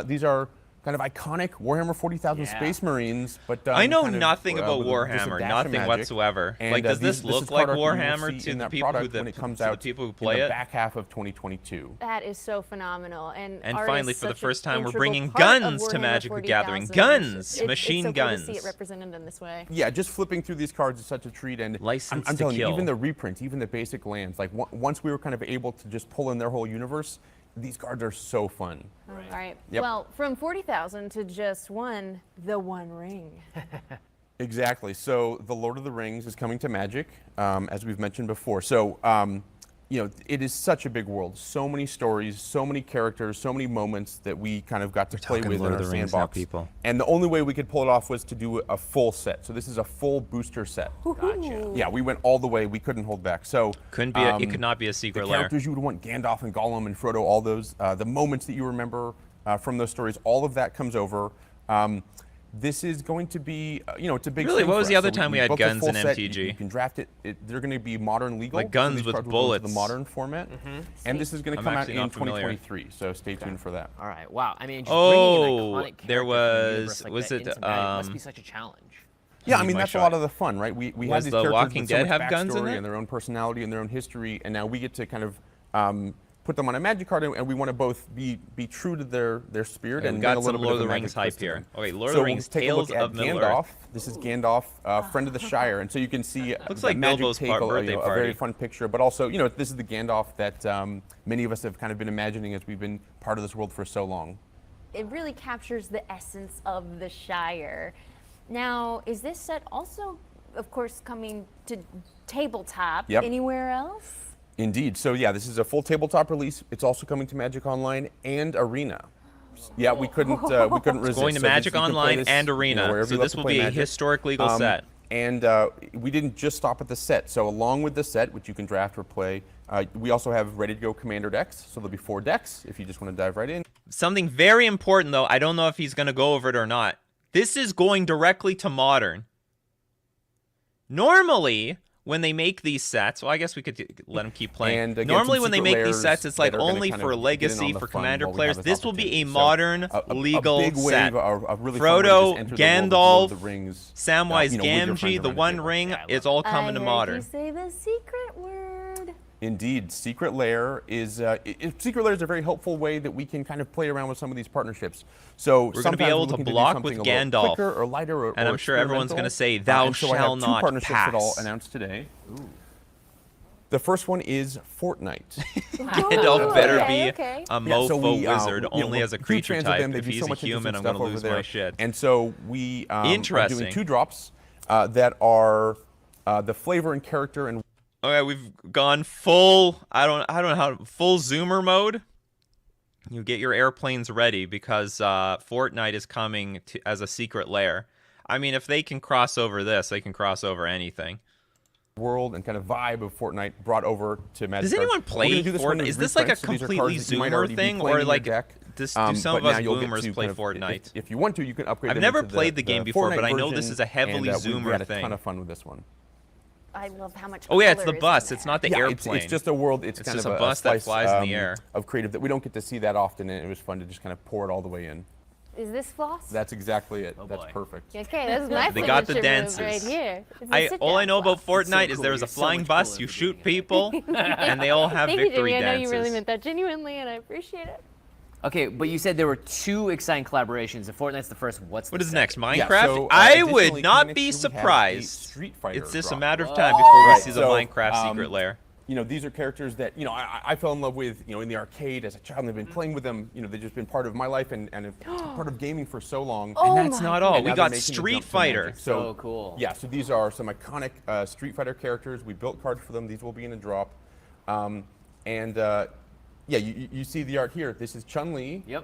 These are kind of iconic Warhammer 40,000 Space Marines, but I know kind of, nothing about with Warhammer, dash of nothing magic. whatsoever. And, Like, does this this look is like card art that you will Warhammer see to in the that people who product when it comes to the out people who in play the it? back half of 2022. That is so phenomenal. And art finally, is for the such first an time, we're integral bringing part of guns to Warhammer Magic the 40,000. Gathering. Guns! Machine it's so guns. Cool to see it represented in this way. Yeah, just flipping through these cards is such a treat, and License I'm to telling you, kill. even the reprints, even the basic lands, like once we were kind of able to just pull in their whole universe, these cards are so fun. All right. Yep. Well, from 40,000 to just the One Ring. Exactly. So the Lord of the Rings is coming to Magic, as we've mentioned before. So you know, it is such a big world. So many stories, so many characters, so many moments that we kind of got to play with in our sandbox. And the only way we could pull it off was to do a full set. So this is a full booster set. Gotcha. Yeah, we went all the way. We couldn't hold back. So Couldn't be. It could not be a secret the lair. characters you would want, Gandalf and Gollum and Frodo, all those, the moments that you remember from those stories, all of that comes over. This is going to be, you know, it's a big Really, thing what for was us. the other So time we had built a guns full in set. MTG? You can draft it. They're going to be modern legal. Like guns these with cards will go into bullets. the modern format. And this is going to I'm come out actually in not familiar. 2023, so stay tuned for that. All right. Wow. I mean, just Oh, bringing an iconic character there from the was- universe like was that it, into Magic must be such a challenge. Yeah, I Need mean, my that's a shot. lot of the fun, right? We Was had these the characters Walking with so Dead much have guns in backstory it? and their own personality and their own history, and now we get to kind of put them on a Magic card, and we want to both be true to their spirit Okay, and we bring got a little some bit Lord of of the a Rings Magic hype twist to here. them. Okay, Lord of So the we'll Rings, take a Tales look at of Middle Gandalf. Earth. This is Gandalf, friend of the Shire, and so you can see Looks that like Magic Bilbo's take birthday a party. very fun picture, but also, you know, this is the Gandalf that many of us have kind of been imagining as we've been part of this world for so long. It really captures the essence of the Shire. Now, is this set also, of course, coming to tabletop Yep. anywhere else? Indeed. So yeah, this is a full tabletop release. It's also coming to Magic Online and Arena. Yeah, we couldn't resist. Going to So Magic you can play Online this, and you know, Arena. wherever So you love this to will play be a Magic. historic legal set. And we didn't just stop at the set. So along with the set, which you can draft or play, we also have ready to go commander decks. So there'll be 4 decks if you just want to dive right in. Something very important, though. I don't know if he's going to go over it or not. This is going directly to Modern. Normally, when they make these sets, well, I guess we could let him keep playing. And again, Normally, some when they secret make these layers sets, it's like that are gonna only kind for of get in Legacy, on the for fun Commander while we players. have This will be a opportunity. So modern a legal big wave, set. a really fun way to Frodo, just enter the world of Lord of the Gandalf, Rings, Samwise you know, with your friends Gamgee, the around a One table. Ring, Yeah, I it's love all coming to I heard Modern. you say the secret word. Indeed, Secret Lair is Secret Lair is a very helpful way that we can kind of play around with some of these partnerships. So We're gonna be able to block with Gandalf. quicker or lighter, or And I'm sure everyone's gonna say, "Thou and so I shall have 2 not partnerships that I'll pass." announce today. The first one is Fortnite. Gandalf better okay, be okay. a Yeah, so mofo we, wizard, you know, only we're as a huge creature fans of type. them. They If do he's so a much human, interesting I'm gonna stuff over lose there. my shit. And so we are Interesting. doing 2 drops that are the flavor and character and Okay, we've gone full. I don't know how full zoomer mode. You get your airplanes ready because Fortnite is coming as a secret lair. I mean, if they can cross over this, they can cross over anything. world and kind of vibe of Fortnite brought over to Magic. Does anyone cards. We're gonna play do this one Fortnite? in Is this like a reprints, so these are completely cards that you might zoomer already be thing, playing or in your like deck. do some But of us now you'll get boomers to play kind of- Fortnite? If you want to, you can upgrade. I've them never into played the game before, Fortnite but I know this version, is a heavily and, zoomer we had a thing. ton of fun with this one. I love how much. Oh yeah, it's color the is bus. in It's there. not the Yeah, airplane. it's just a world. It's kind just of a bus that slice, flies in the air. of creative that we don't get to see that often, and it was fun to just kind of pour it all the way in. Is this floss? That's exactly it. That's boy. perfect. Okay, that's my They got the signature move dances. right here. It's a All I sit-down know about floss. Fortnite is cool. there's a You're so flying much bus. cooler You than shoot me. people, and they all have Thank you, victory Jimmy. I know dances. you really meant that genuinely, and I appreciate it. Okay, but you said there were 2 exciting collaborations. If Fortnite's the first, what's What the is second? next? Minecraft? Yeah, so, I additionally, would coming not next be year, we have a surprised. Street Fighter It's just a drop. matter of time before we Right, see the so, Minecraft secret lair. You know, these are characters that, you know, I fell in love with, you know, in the arcade as a child, and I've been playing with them. You know, they've just been part of my life and have part of gaming for so long. Oh And that's not all. And We now they're got making the Street jump to Fighter. Magic. So cool. Yeah, so these are some iconic Street Fighter characters. We built cards for them. These will be in a drop. Yeah, you see the art here. This is Chun-Li. Yep.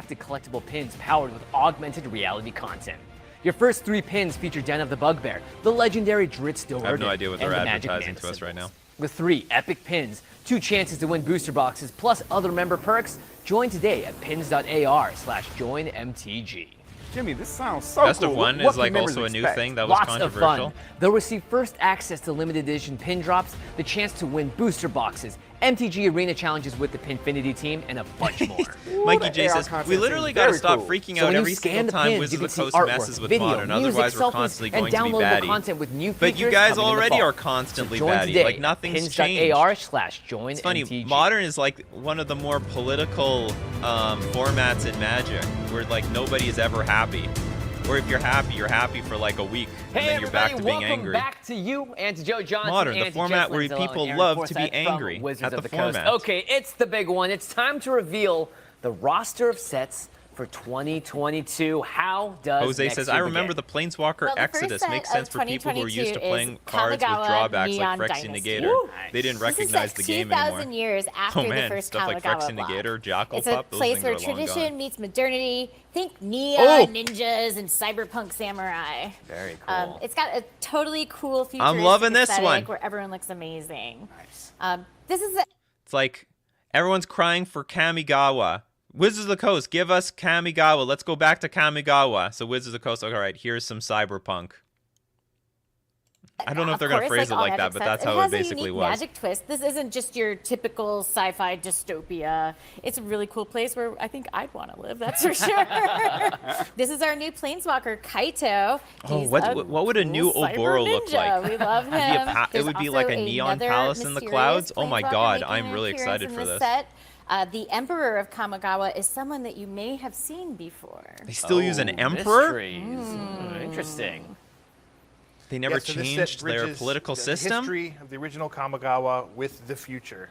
handcrafted collectible pins powered with augmented reality content. Your first 3 pins feature Den of the Bugbear, the legendary Dritz Doerden, I have no idea what they're and the Magic advertising Mana to us right symbols. now. With 3 epic pins, 2 chances to win booster boxes, plus other member perks, join today at pins.ar/joinmtg. Jimmy, this sounds so Best cool. of One What is like can also a members new expect? thing that was Lots of controversial. fun. They'll receive first access to limited edition pin drops, the chance to win booster boxes, MTG Arena challenges with the Pinfinity team, and a bunch more. Mikey that J AR says, content we seems literally got to very stop cool." freaking So out when you every scan single the time pins, Wizards you of can the see Coast artwork, messes with video, Modern. music, Otherwise, we're selfies, constantly and going to be downloadable batty. content with new But you features guys coming in the already fall. are constantly So join batty. today. Like, nothing's Pins.ar/join It's funny, MTG. Modern is like one of the more political formats in Magic, where like nobody is ever happy. Or if you're happy for like a week, and Hey then you're back everybody, to being welcome angry. back to you and to Joe Johnson. Modern, and the to format Jess where Lanzello people and Aaron love to be Forsyth from angry Wizards at of the Coast. format. Okay, it's the big one. It's time to reveal the roster of sets for 2022. How does Jose next says, year I remember begin? the Planeswalker Well, the first Exodus set makes of sense for people who are used to 2022 playing is cards with Kamigawa drawbacks Neon like Phyrexian Dynasty. Negator. Woo! They didn't This is recognize like the game anymore. 2,000 years after Oh man, the first stuff like Kamigawa Phyrexian block. Negator, Jackal It's a Pup, those place things where are long tradition gone. meets modernity. Think neon Oh! ninjas and cyberpunk samurai. Very cool. It's got a totally cool futuristic I'm loving this aesthetic one. where everyone looks amazing. Nice. This is It's like everyone's crying for Kamigawa. Wizards of the Coast, give us Kamigawa. Let's go back to Kamigawa. So Wizards of the Coast, all right, here's some cyberpunk. I don't know if they're going to phrase it like that, but that's how it basically was. Magic twist. This isn't just your typical sci-fi dystopia. It's a really cool place where I think I'd want to live. That's for sure. This is our new Planeswalker Kaito. Oh, He's what would a cool new cyber Oboro look ninja. like? We love him. It would be There's like a also neon another palace in the mysterious clouds. Oh my Planeswalker god, making I'm an really appearance excited in for this this. set. The Emperor of Kamigawa is someone that you may have seen before. They still use an Oh, emperor? mysteries. Interesting. They never Yeah, so this set changed their bridges political the system? history of the original Kamigawa with the future.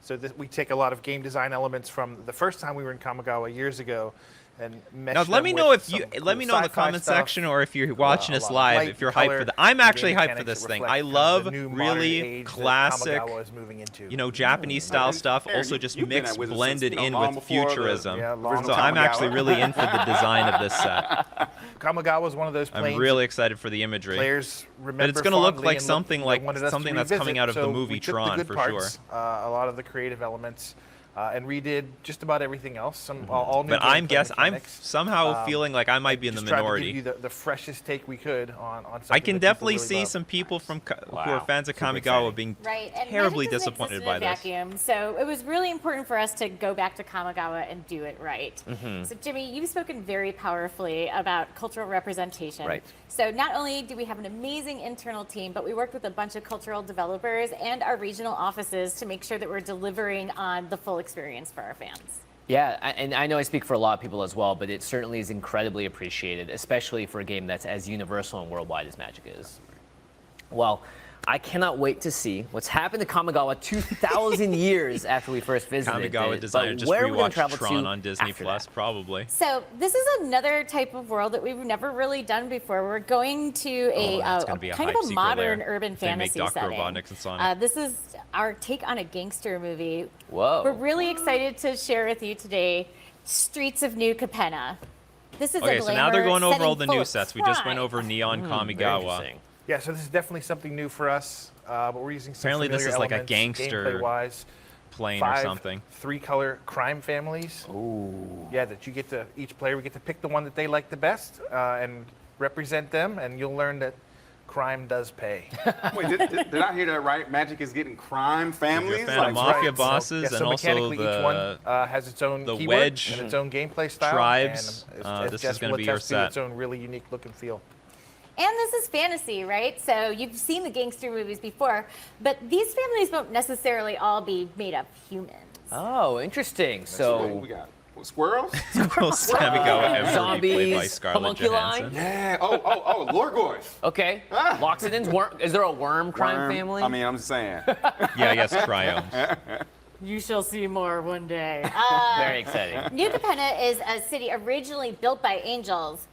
So we take a lot of game design elements from the first time we were in Kamigawa years ago, and mesh Now, them let me with know if some you cool let me know in the sci-fi comment stuff. section, or if you're watching A us lot of live, light if you're and hyped color for that. I'm and actually game hyped for mechanics this that thing. reflect I kind of love the new modern really age that classic, Kamigawa is moving into. you know, Japanese style stuff, Aaron, also just you've been at mixed, Wizards blended since, in long with before the- futurism. Yeah, long So I'm Kamigawa. actually really in for the design of this set. Kamigawa is one of those I'm planes really excited for the imagery. players remember But it's going to look fondly like and something you know, like wanted us to something that's revisit. coming out of the So movie we took Tron the good for parts, sure. a lot of the creative elements, and redid just about everything else. All new But I'm gameplay I'm mechanics. somehow feeling like I might be in the Just tried to minority. give you the freshest take we could on something I can that people definitely really see love. some people from who are Wow. fans of Super Kamigawa exciting. being Right, and terribly Magic doesn't disappointed exist by in a this. vacuum, so it was really important for us to go back to Kamigawa and do it right. Mm-hmm. So Jimmy, you've spoken very powerfully about cultural representation. Right. So not only do we have an amazing internal team, but we worked with a bunch of cultural developers and our regional offices to make sure that we're delivering on the full experience for our fans. Yeah, and I know I speak for a lot of people as well, but it certainly is incredibly appreciated, especially for a game that's as universal and worldwide as Magic is. Well, I cannot wait to see what's happened to Kamigawa 2,000 years after we first visited Kamigawa it. designer But just where are we gonna rewatched travel Tron to on Disney after Plus, that? probably. So this is another type of world that we've never really done before. We're going to a, that's gonna be a kind hype of a secret modern lair. urban They make fantasy Dr. setting. Robotnik and Sonic. This is our take on a gangster movie. Whoa. We're really excited to share with you today Streets of New Capenna. This is Okay, a so now they're glamour going over setting all the full new of sets. We just went crime. over Neon Very Kamigawa. interesting. Yeah, so this is definitely something new for us, but we're using some Apparently this familiar is like a elements, gangster gameplay-wise. Plane or 5 something. 3-color crime families. Ooh. Yeah, that you get to, each player, we get to pick the one that they like the best and represent them, and you'll learn that crime does pay. Wait, did I hear that right? Magic is getting crime If you're families? a fan of Like, Mafia So, bosses yeah, and so also mechanically each one has its own the keyword Wedge and its own gameplay style. tribes. And as This Jess is gonna will be your attest to, set. its own really unique look and feel. And this is fantasy, right? So you've seen the gangster movies before, but these families won't necessarily all be made of humans. Oh, interesting. Wait, So, we got squirrels? Kamigawa ever be played by Zombies, Scarlett homunculi? Johansson. Yeah. Oh, Lorgoys. okay. Ah. Loxodons, is there a worm crime Worm. family? I mean, I'm just saying. Yeah, yes, cryomes. You shall see more one day. Very exciting. New Capenna is a city originally built by angels,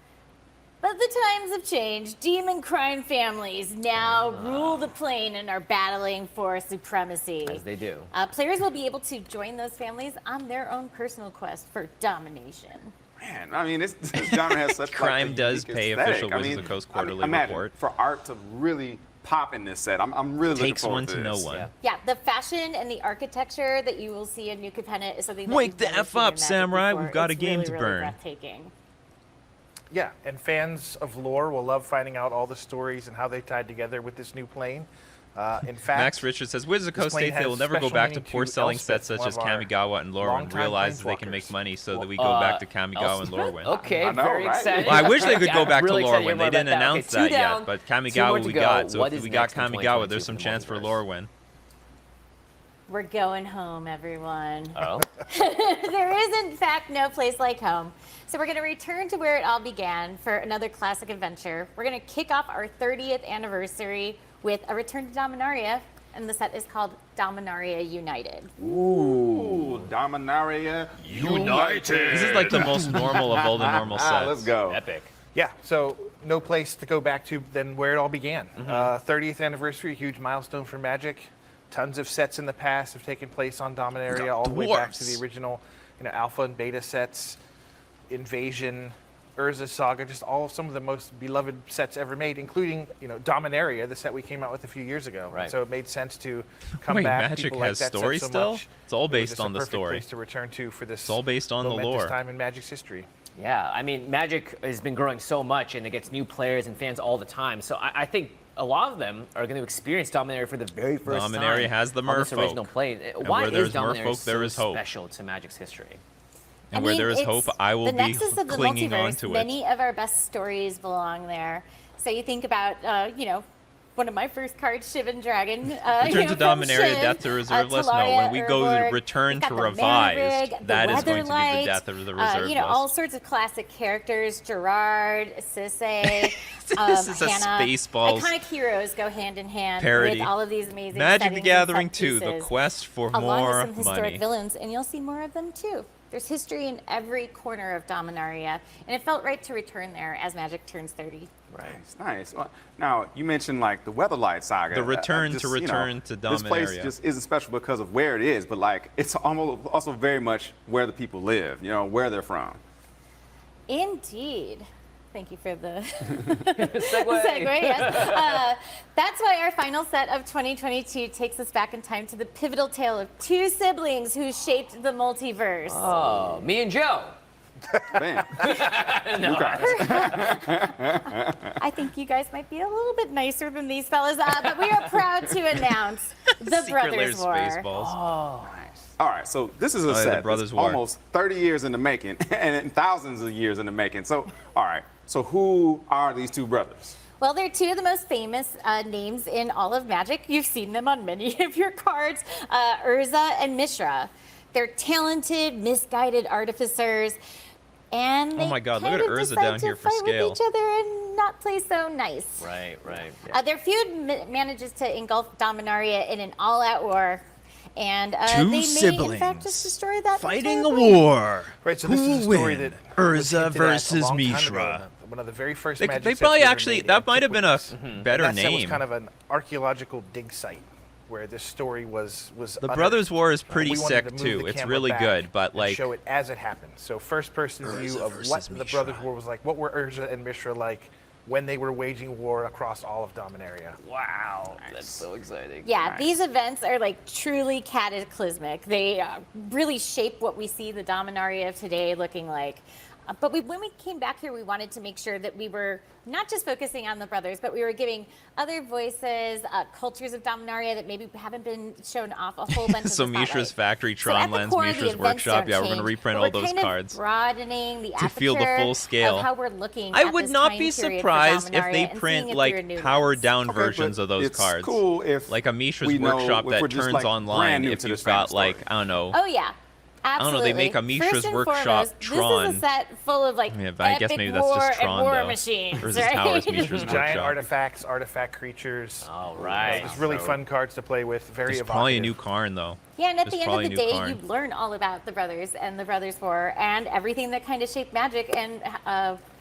but the times have changed. Demon crime families now rule the plane and are battling for supremacy. As they do. Players will be able to join those families on their own personal quest for domination. Man, I mean, this genre has such Crime like, a does unique pay aesthetic. official I Wizards mean, of the Coast I mean, quarterly imagine report. for art to really pop in this set. I'm really Takes looking one forward to know this. one. Yeah. Yeah, the fashion and the architecture that you will see in New Capenna is something that Wake you've the never F seen in up, Magic Samurai. before. We've got a It's game really, to really burn. breathtaking. Yeah, and fans of lore will love finding out all the stories and how they tied together with this new plane. In fact, Max Richards says, Wizards of the this Coast plane state they has will never go special back to meaning poor to selling Elspeth, sets such one as of our Kamigawa and Lorwyn, longtime realize they can planeswalkers. make money, so that we go back to Kamigawa and Lorwyn. Okay, I know, very right? excited. Well, I wish they could go Yeah, back really to excited to hear Lorwyn. more They about didn't announce Okay, two that yet, down, but 2 more Kamigawa to we go. got. So What if is we got next in Kamigawa, there's 2022 some for the chance for multiverse? Lorwyn. We're going home, everyone. Oh. There is, in fact, no place like home. So we're going to return to where it all began for another classic adventure. We're going to kick off our 30th anniversary with a return to Dominaria, and the set is called Dominaria United. Ooh, Dominaria United. This is like the most normal of all the normal sets. Let's go. Epic. Yeah, so no place to go back to than where it all began. 30th anniversary, a huge milestone for Magic. Tons of sets in the past have taken place on Dominaria, all the way back to the original, alpha and beta sets, Invasion, Urza Saga, just some of the most beloved sets ever made, including Dominaria, the set we came out with a few years ago. Right. So it made sense to come Wait, back. Magic People like has that set story so still? much. It's all It was based just a on the perfect story. place to return to for this. It's all based on the momentous lore. time in Magic's history. Yeah, I mean, Magic has been growing so much, and it gets new players and fans all the time. So I think a lot of them are going to experience Dominaria for the very first time. Dominaria has the on this merfolk. original plane. And Why where there's is Dominaria merfolk, there so is hope. special to Magic's history? And where there is it's hope, I will the be nexus of the clinging multiverse. on to it. Many of our best stories belong there. So you think about, one of my first cards, Shivan Dragon. Return to from Dominaria, Shiv, Death to Reserveless. No, Talaria, when we go Urborg. Return We've to got the Revised, Mana Rig, that the is going to be the Weatherlight, Death of the Reserveless. all sorts of classic characters, Gerard, Sisay, This is a Hannah. Spaceballs Iconic heroes go hand in hand parody. with all of these amazing Magic settings the and Gathering set 2, the pieces, quest for along more with some historic money. villains, and you'll see more of them too. There's history in every corner of Dominaria, and it felt right to return there as Magic turns 30. Right. Nice. Well, now, you mentioned like the Weatherlight Saga. The return Just, to return to This place Dominaria. just isn't special because of where it is, but like it's almost also very much where the people live, where they're from. Indeed. Thank you for the Segue. segue. Yes. That's why our final set of 2022 takes us back in time to the pivotal tale of two siblings who shaped the multiverse. Oh, me and Joe. Bam. New cards. I think you guys might be a little bit nicer than these fellas, but we are proud to announce the Secret Brothers Layers War. Spaceballs. All right, so this is a the set Brothers that's War. almost 30 years in the making and thousands of years in the making. So, all right, so who are these two brothers? Well, they're two of the most famous names in all of Magic. You've seen them on many of your cards, Urza and Mishra. They're talented, misguided artificers, and they Oh my God, look at kind of Urza decide down to here for fight scale. with each other and not play so nice. Right, right. Their feud manages to engulf Dominaria in an all-out war, and Two they may, in siblings fact, just destroy that Fighting entire a plane. war. Right, so this is a story that was Urza hinted at a versus long time ago, Mishra. one of the very first They Magic sets probably we ever actually, made, that might have been a Antiquities. better That set was name. kind of an archaeological dig site where this story was The unearthed. Brothers War is pretty We wanted sick to move too. the It's camera really back good, but and like show it as it happened. So first person view Urza of what versus the Mishra. Brothers War was like. What were Urza and Mishra like when they were waging war across all of Dominaria? Wow, that's so exciting. Yeah, Nice. these events are like truly cataclysmic. They really shape what we see the Dominaria of today looking like. But when we came back here, we wanted to make sure that we were not just focusing on the brothers, but we were giving other voices, cultures of Dominaria that maybe haven't been shown off a whole bunch of so the Mishra's spotlight. Factory, So at Tron the Lands, core, the Mishra's events Workshop. don't Yeah, we're gonna change, reprint but all we're those kind of cards. broadening the To feel the full aperture scale. of how we're looking I at would this not time be period for surprised if Dominaria they and seeing print it through a like new powered lens. down Okay, versions but of those it's cards. cool if Like a Mishra's we know Workshop if that we're just, turns like, online brand new if to you've this famous got like, story. I don't know. Oh yeah. don't know, Absolutely. they make a Mishra's First and Workshop foremost, Tron. This is a set full of like Yeah, but I guess epic maybe that's war just Tron and war though. machines, Versus right? Towers, Mishra's Giant Workshop. artifacts, artifact creatures. All right. Just really So- fun cards to play with. Very There's evocative. probably a new Karn though. Yeah, and at There's the end probably of the a new day, Karn. you learn all about the brothers and the Brothers War and everything that kind of shaped Magic and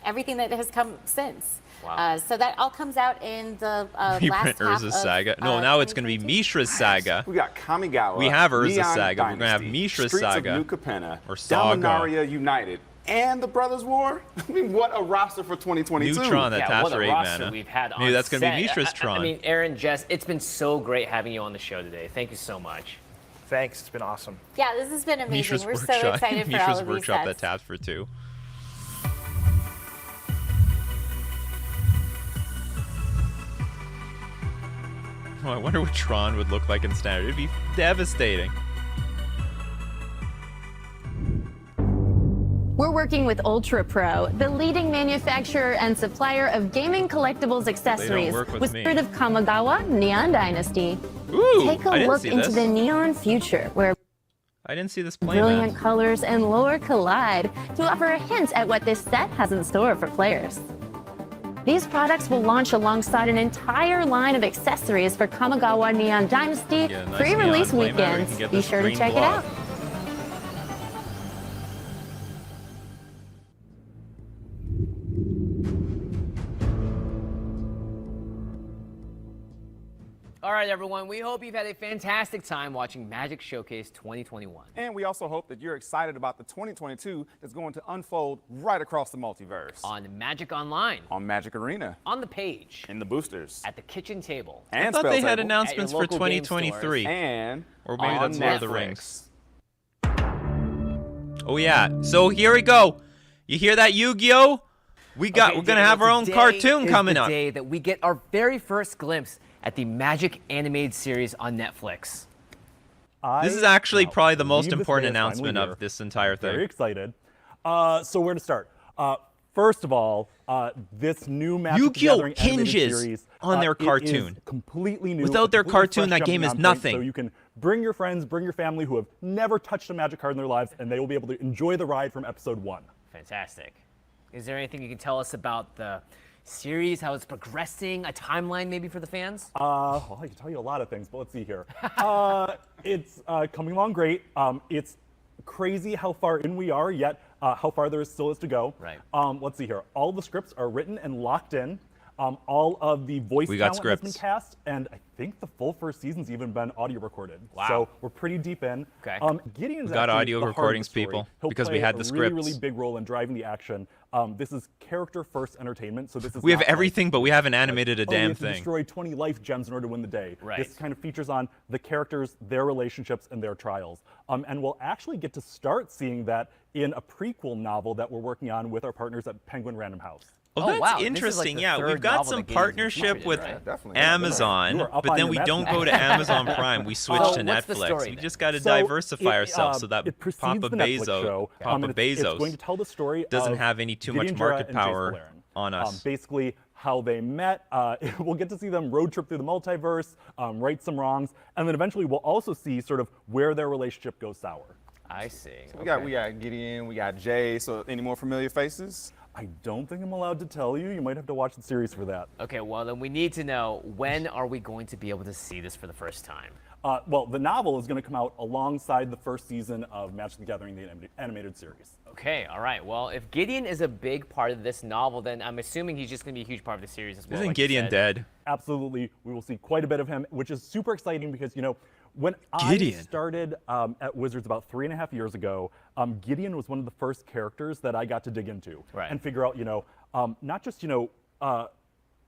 everything that has come since. Wow. So that all comes out in the last Reprint half Urza's of, Saga. No, now it's going to be 2022. Mishra's Saga. We got Kamigawa. We have Urza's Neon Saga. We're gonna have Dynasty, Mishra's Streets Saga. of New Capenna, Or Saga. Dominaria United, and the Brothers War. I mean, what a roster for 2022. New Tron that Yeah, taps what a for 8 roster mana. we've had on Maybe that's going to set. be Mishra's I Tron. mean, Aaron, Jess, it's been so great having you on the show today. Thank you so much. Thanks. It's been awesome. Yeah, this has been amazing. Mishra's We're Workshop. so excited for all Mishra's of these Workshop sets. that taps for 2. Oh, I wonder what Tron would look like in Standard. It'd be devastating. We're working with Ultra Pro, the leading manufacturer and supplier of gaming collectibles accessories, work with me. Spirit of Kamigawa Neon Dynasty. Ooh, Take a I didn't look see into this. the neon future, where I didn't see this playmat. brilliant colors and lore collide to offer a hint at what this set has in store for players. These products will launch alongside an entire line of accessories for Kamigawa Neon Dynasty Yeah, nice pre-release neon playmat where you weekends. can get Be this sure to green check it glove. out. All right, everyone, we hope you've had a fantastic time watching Magic Showcase 2021. And we also hope that you're excited about the 2022 that's going to unfold right across the multiverse. On Magic Online, On Magic Arena, on the page, in the boosters, at the kitchen table, and I thought they had Spell Table, announcements At your for local game 2023. and Or maybe on that's Lord of the Netflix. Rings. Oh yeah. So here we go. You hear that, Yu-Gi-Oh? We're gonna have our own cartoon coming up. Today that we get our very first glimpse at the Magic animated series on Netflix. This is actually I probably the believe most this important day is finally announcement here. of this entire thing. Very excited. So where to start? First of all, this new Magic the Yu-Gi-Oh! Gathering animated hinges series, on their it is cartoon. completely new. Without a their completely cartoon, fresh that game jumping is on point, nothing. So you can bring your friends, bring your family who have never touched a Magic card in their lives, and they will be able to enjoy the ride from episode 1. Fantastic. Is there anything you can tell us about the series, how it's progressing, a timeline maybe for the fans? Well, I can tell you a lot of things, but let's see here. It's coming along great. It's crazy how far in we are, yet how far there still is to go. Right. Let's see here. All the scripts are written and locked in. All of the voice We got talent has been scripts. cast, and I think the full first season's even been audio recorded. Wow. So we're pretty deep in. Okay. Gideon's We got actually audio the heart of the recordings, story. people, He'll because we play had a the really, scripts. really big role in driving the action. This is character-first entertainment, so this is We have not like, everything, but we haven't animated a we damn have to thing. destroy 20 life gems in order to win the day. Right. This kind of features on the characters, their relationships, and their trials. And we'll actually get to start seeing that in a prequel novel that we're working on with our partners at Penguin Random House. Oh, Oh, that's wow. This is like interesting. the Yeah, third we've got novel some that Gabe's been partnership featured in, with right? Definitely. Amazon, You are up but on then your we Matt don't now. go to Amazon Prime. We switch So to what's the Netflix. story We then? just got to So diversify it, ourselves so that it precedes Papa the Netflix show, Papa and it's going to Bezos tell the story doesn't of have any too much Gideon Jura market and Jace power Valerian. on us. Basically, how they met. We'll get to see them road trip through the multiverse, right some wrongs, and then eventually we'll also see sort of where their relationship goes sour. I see. We got Gideon, we got Jay. So any more familiar faces? I don't think I'm allowed to tell you. You might have to watch the series for that. Okay, well then we need to know, when are we going to be able to see this for the first time? Well, the novel is going to come out alongside the first season of Magic the Gathering, the animated series. Okay, all right. Well, if Gideon is a big part of this novel, then I'm assuming he's just going to be a huge part of the series as well. Isn't like you Gideon said. dead? Absolutely, we will see quite a bit of him, which is super exciting because, you know, when Gideon. I started at Wizards about 3.5 years ago, Gideon was one of the first characters that I got to dig into Right. and figure out, you know, not just, you know,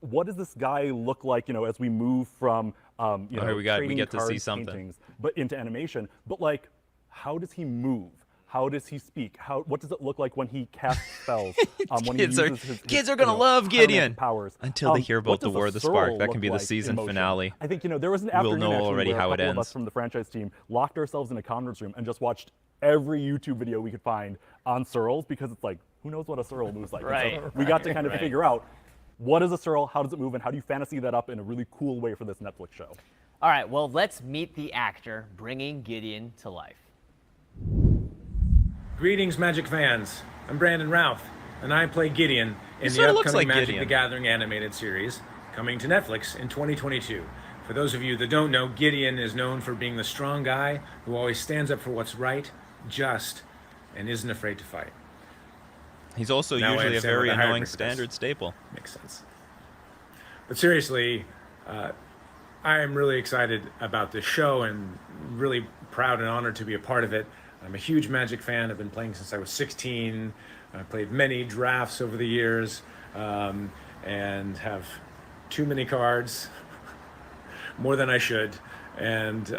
what does this guy look like, you know, as we move from, you know, we trading get to see cards, something. paintings, but into animation, but like, how does he move? How does he speak? What does it look like when he casts spells? When Kids he are- uses his, kids you are gonna know, love paranormal Gideon. powers. Until they hear what about the does a War of the Searle Spark. That look can be the like season in motion? finale. I think, you know, there was an We'll afternoon know actually already where how a it couple of us ends. from the franchise team locked ourselves in a conference room and just watched every YouTube video we could find on Searles, because it's like, who knows what a Searle moves like? And Right, so we got to kind of right. figure out, what is a Searle, how does it move, and how do you fantasy that up in a really cool way for this Netflix show? All right, well, let's meet the actor bringing Gideon to life. Greetings, Magic fans. I'm Brandon Routh, and I play Gideon in the sorta looks upcoming like Magic Gideon. the Gathering animated series coming to Netflix in 2022. For those of you that don't know, Gideon is known for being the strong guy who always stands up for what's right, just, and isn't afraid to fight. He's also Now I usually a understand very why they hired annoying me for this. standard staple. Makes sense. But seriously, I am really excited about this show and really proud and honored to be a part of it. I'm a huge Magic fan. I've been playing since I was 16. I've played many drafts over the years and have too many cards, more than I should. And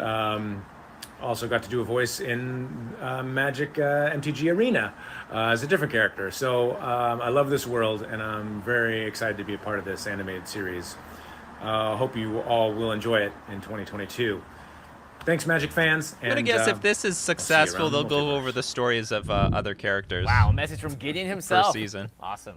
also got to do a voice in Magic MTG Arena as a different character. So I love this world, and I'm very excited to be a part of this animated series. Hope you all will enjoy it in 2022. Thanks, Magic fans. I'm gonna guess if this is successful, they'll go over the stories of other characters. Wow, a message from Gideon himself. Per season. Awesome.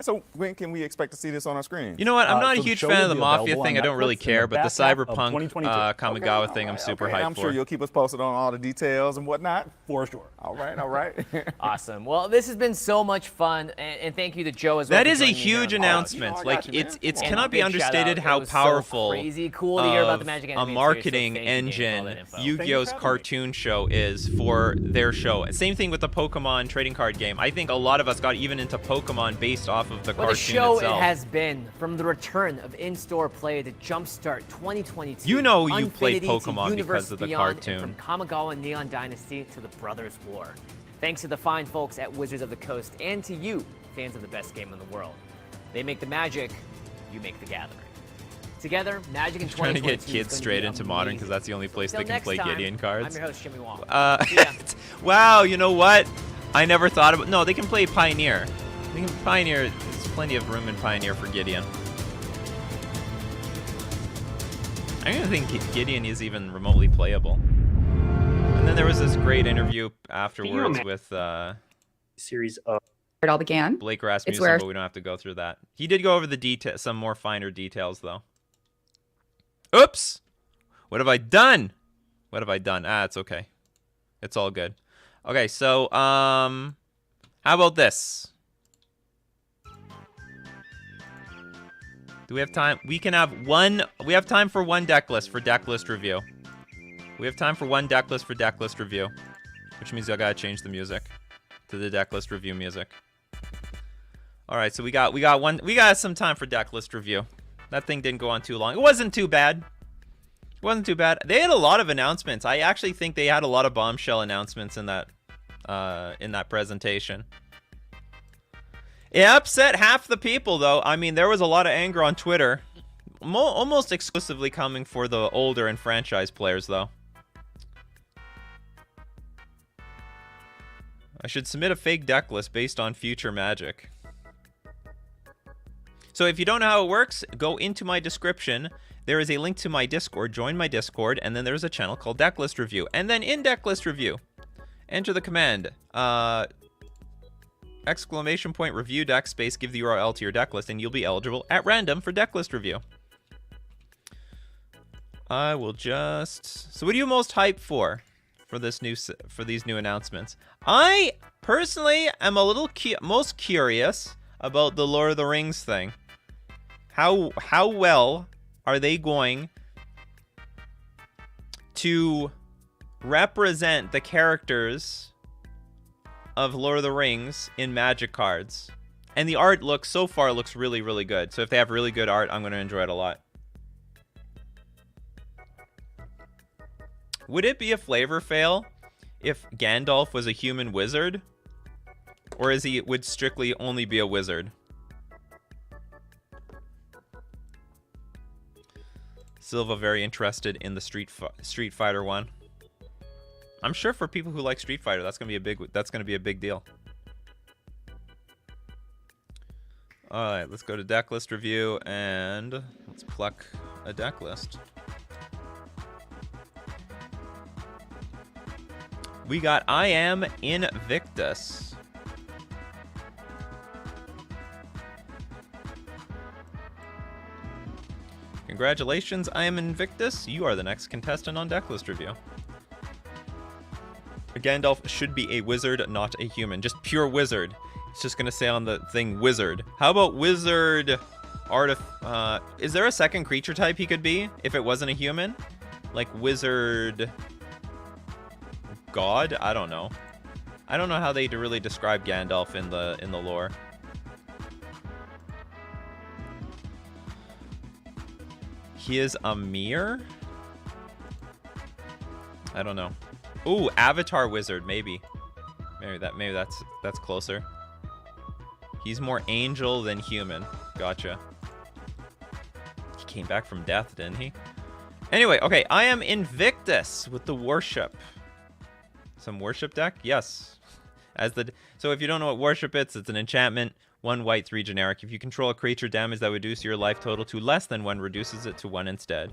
So when can we expect to see this on our screen? You know what? I'm not a so the huge show fan will of the be Mafia available thing. I on don't really Netflix in care, the but the back half of Cyberpunk 2022. Kamigawa thing, I'm super hyped I'm for. sure you'll keep us posted on all the details and whatnot. For sure. All right, all right. Awesome. Well, this has been so much fun, and thank you to Joe as well. That for is a joining me here huge on the announcement. I Like got you, man. it's Come on. cannot be Big shout understated out. how It was so powerful crazy cool to hear about the of Magic a Anime series, so marketing thank you again for all that engine info. Yu-Gi-Oh's having me. cartoon show is for their show. Same thing with the Pokemon trading card game. I think a lot of us got even into Pokemon based off of the What a cartoon show itself. it has been, from the return of in-store play to jumpstart 2022. You know you played Unfinity to Pokemon Universe because of the Beyond, cartoon. and from Kamigawa Neon Dynasty to the Brothers War. Thanks to the fine folks at Wizards of the Coast and to you, fans of the best game in the world. They make the magic, you make the gathering. Together, Magic in 2022 Trying to get is kids gonna straight be into Modern because amazing. that's the only place Till they can next play time, Gideon cards. I'm your host, Jimmy Wong. See ya. Wow, you know what? I never thought about. No, they can play Pioneer. They can Pioneer. There's plenty of room in Pioneer for Gideon. I don't even think Gideon is even remotely playable. And then there was this great interview afterwards with series of it all began. Blake Rasmussen, where- but we don't have to go through that. He did go over the some more finer details, though. Oops! What have I done? What have I done? Ah, it's okay. It's all good. Okay, so, how about this? Do we have time? We can have one. We have time for one deck list for deck list review. We have time for one deck list for deck list review, which means I gotta change the music to the deck list review music. All right, so we got some time for deck list review. That thing didn't go on too long. It wasn't too bad. It wasn't too bad. They had a lot of announcements. I actually think they had a lot of bombshell announcements in that presentation. It upset half the people, though. I mean, there was a lot of anger on Twitter. Almost exclusively coming for the older and franchise players, though. I should submit a fake deck list based on future Magic. So if you don't know how it works, go into my description. There is a link to my Discord. Join my Discord, and then there's a channel called Decklist Review. And then in Decklist Review, enter the command... !review deck space, give the URL to your deck list, and you'll be eligible at random for deck list review. I will just... So what are you most hyped for these new announcements? I personally am a little most curious about the Lord of the Rings thing. How well are they going to represent the characters of Lord of the Rings in Magic cards? And the art so far looks really, really good. So if they have really good art, I'm going to enjoy it a lot. Would it be a flavor fail if Gandalf was a human wizard? Or would strictly only be a wizard? Silva very interested in the Street Fighter one. I'm sure for people who like Street Fighter, that's gonna be a big deal. All right, let's go to deck list review and let's pluck a deck list. We got I Am Invictus. Congratulations, I Am Invictus. You are the next contestant on Decklist Review. Gandalf should be a wizard, not a human. Just pure wizard. It's just gonna say on the thing wizard. How about wizard is there a second creature type he could be if it wasn't a human? Like wizard god? I don't know. I don't know how they really describe Gandalf in the lore. He is a mirror? I don't know. Ooh, Avatar Wizard, maybe. Maybe that's closer. He's more angel than human. Gotcha. He came back from death, didn't he? Anyway, okay, I Am Invictus with the worship. Some worship deck? Yes. So if you don't know what worship is, it's an enchantment 1 white, 3 generic. If you control a creature, damage that would reduce your life total to less than 1 reduces it to 1 instead.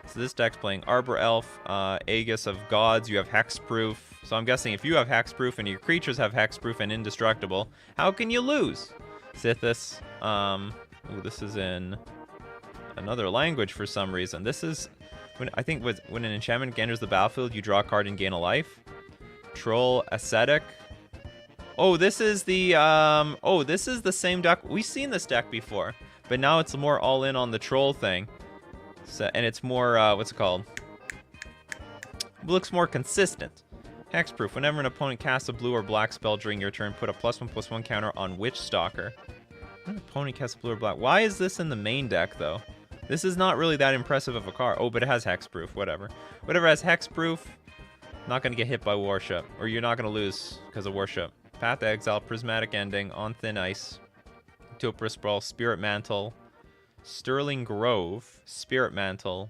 So this deck's playing Arbor Elf, Aegis of Gods. You have Hexproof. So I'm guessing if you have Hexproof and your creatures have Hexproof and Indestructible, how can you lose? Sithis. Ooh, this is in another language for some reason. This is when I think when an enchantment enters the battlefield, you draw a card and gain a life. Troll Ascetic. Oh, this is the this is the same deck. We've seen this deck before, but now it's more all in on the troll thing. So, and it's more what's it called? It looks more consistent. Hexproof. Whenever an opponent casts a blue or black spell during your turn, put a +1/+1 counter on Witchstalker. When an opponent casts blue or black. Why is this in the main deck though? This is not really that impressive of a card. Oh, but it has Hexproof. Whatever. Whatever has Hexproof. Not going to get hit by Worship. Or you're not going to lose because of Worship. Path to Exile, Prismatic Ending, On Thin Ice, Utopia Sprawl, Spirit Mantle, Sterling Grove, Spirit Mantle.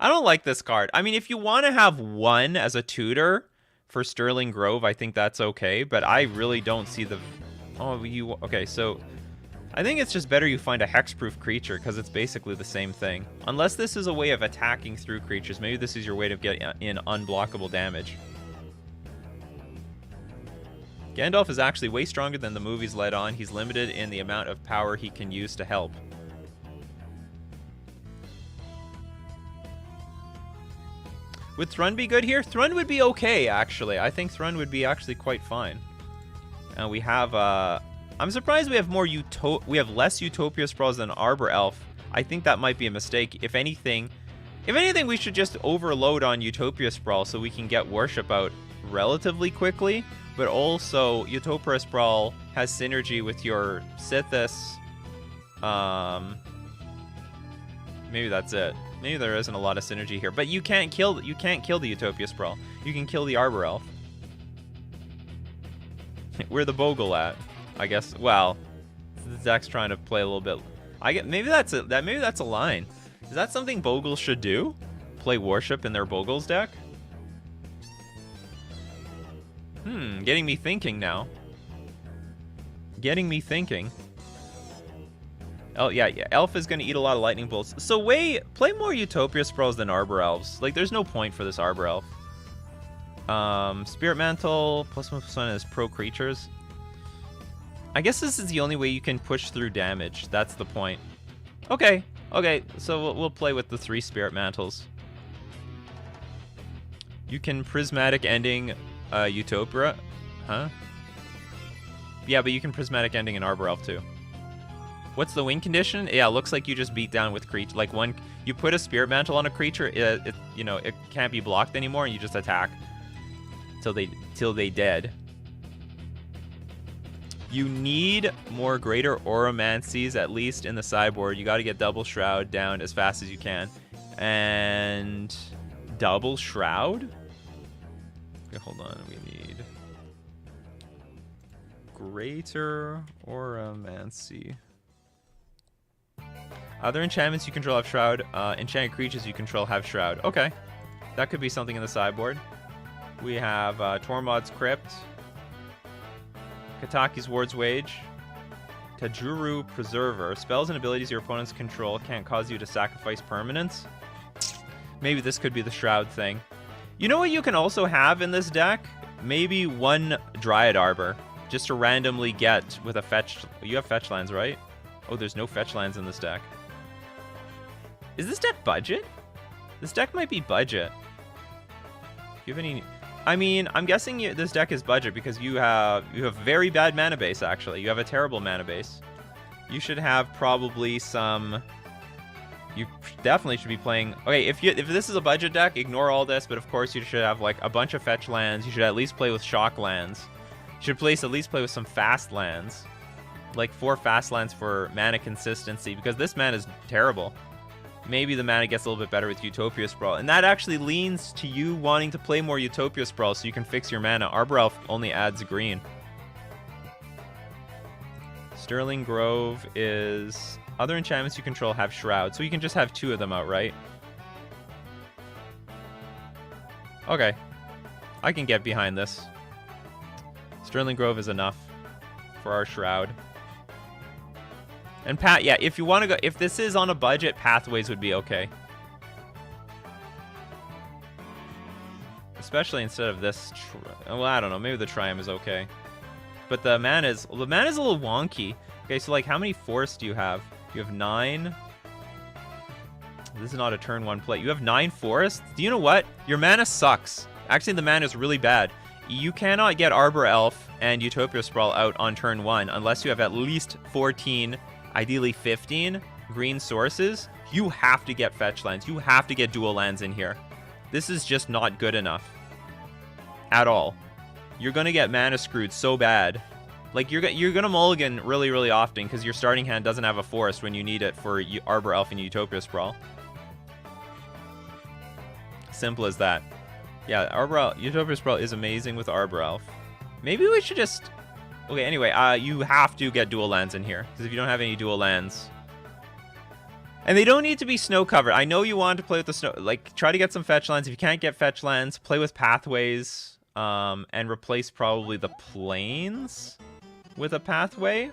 I don't like this card. I mean, if you want to have 1 as a tutor for Sterling Grove, I think that's okay. But I really don't see the... Oh, you... Okay, so... I think it's just better you find a hexproof creature because it's basically the same thing. Unless this is a way of attacking through creatures. Maybe this is your way to get in unblockable damage. Gandalf is actually way stronger than the movies let on. He's limited in the amount of power he can use to help. Would Thrun be good here? Thrun would be okay, actually. I think Thrun would be actually quite fine. And we have... I'm surprised we have less Utopia Sprawls than Arbor Elf. I think that might be a mistake. If anything, we should just overload on Utopia Sprawl so we can get Worship out relatively quickly. But also, Utopia Sprawl has synergy with your Sithis. Maybe that's it. Maybe there isn't a lot of synergy here. But you can't kill the Utopia Sprawl. You can kill the Arbor Elf. Where the Bogle at? I guess. Well, Zach's trying to play a little bit. Maybe that's a line. Is that something Bogle should do? Play Worship in their Bogles deck? Getting me thinking now. Getting me thinking. Oh yeah. Elf is gonna eat a lot of lightning bolts. So play more Utopia Sprawls than Arbor Elves. Like, there's no point for this Arbor Elf. Spirit Mantle +1/+1 is pro creatures. I guess this is the only way you can push through damage. That's the point. Okay. So we'll play with the 3 Spirit Mantles. You can Prismatic Ending Utopia. Huh? Yeah, but you can Prismatic Ending an Arbor Elf too. What's the win condition? Yeah, it looks like you just beat down with creature. Like, you put a Spirit Mantle on a creature, it can't be blocked anymore, and you just attack till they dead. You need more Greater Oromancies, at least in the sideboard. You got to get Double Shroud down as fast as you can. And Double Shroud? Okay, hold on. We need Greater Oromancy. Other enchantments you control have Shroud. Enchanted creatures you control have Shroud. Okay. That could be something in the sideboard. We have Tormod's Crypt. Kataki's Ward's Wage. Tajuru Preserver. Spells and abilities your opponents control can't cause you to sacrifice permanents. Maybe this could be the Shroud thing. You know what you can also have in this deck? Maybe 1 Dryad Arbor. Just to randomly get with a fetch. You have fetch lands, right? Oh, there's no fetch lands in this deck. Is this deck budget? This deck might be budget. Do you have any... I mean, I'm guessing this deck is budget because you have very bad mana base, actually. You have a terrible mana base. You should have probably some... You definitely should be playing... Okay, if this is a budget deck, ignore all this, but of course you should have like a bunch of fetch lands. You should at least play with shock lands. You should at least play with some fast lands. Like 4 fast lands for mana consistency, because this mana is terrible. Maybe the mana gets a little bit better with Utopia Sprawl. And that actually leans to you wanting to play more Utopia Sprawl so you can fix your mana. Arbor Elf only adds green. Sterling Grove is... Other enchantments you control have Shroud, so you can just have 2 of them outright. Okay. I can get behind this. Sterling Grove is enough for our Shroud. And yeah, if you want to go, if this is on a budget, Pathways would be okay. Especially instead of this. Well, I don't know. Maybe the Triumph is okay. But the mana is a little wonky. Okay, so like how many forests do you have? You have 9. This is not a turn 1 play. You have 9 forests? Do you know what? Your mana sucks. Actually, the mana is really bad. You cannot get Arbor Elf and Utopia Sprawl out on turn 1 unless you have at least 14, ideally 15 green sources. You have to get fetch lands. You have to get dual lands in here. This is just not good enough. At all. You're going to get mana screwed so bad. Like, you're going to mulligan really, really often because your starting hand doesn't have a forest when you need it for Arbor Elf and Utopia Sprawl. Simple as that. Yeah, Utopia Sprawl is amazing with Arbor Elf. Maybe we should just... Okay, anyway, you have to get dual lands in here. Because if you don't have any dual lands... And they don't need to be snow covered. I know you want to play with the snow... Like, try to get some fetch lands. If you can't get fetch lands, play with Pathways. And replace probably the Plains with a Pathway.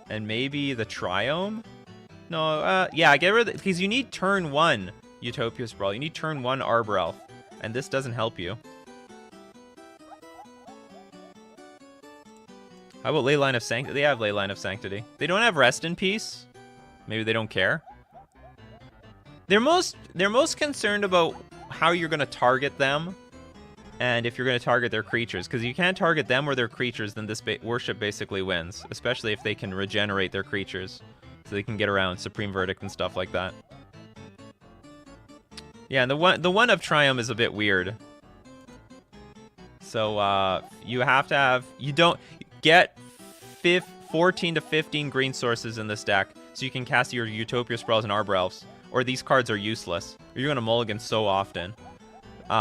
And maybe the Triome. No, yeah, get rid of it. Because you need turn 1 Utopia Sprawl. You need turn 1 Arbor Elf. And this doesn't help you. How about Leyline of Sanctity? They have Leyline of Sanctity. They don't have Rest in Peace. Maybe they don't care. They're most concerned about how you're going to target them. And if you're going to target their creatures. Because you can't target them or their creatures, then this worship basically wins. Especially if they can regenerate their creatures. So they can get around Supreme Verdict and stuff like that. Yeah, and the one of Triumph is a bit weird. So, you have to have... You don't... Get 14 to 15 green sources in this deck. So you can cast your Utopia Sprawls and Arbor Elves. Or these cards are useless. Or you're going to mulligan so often.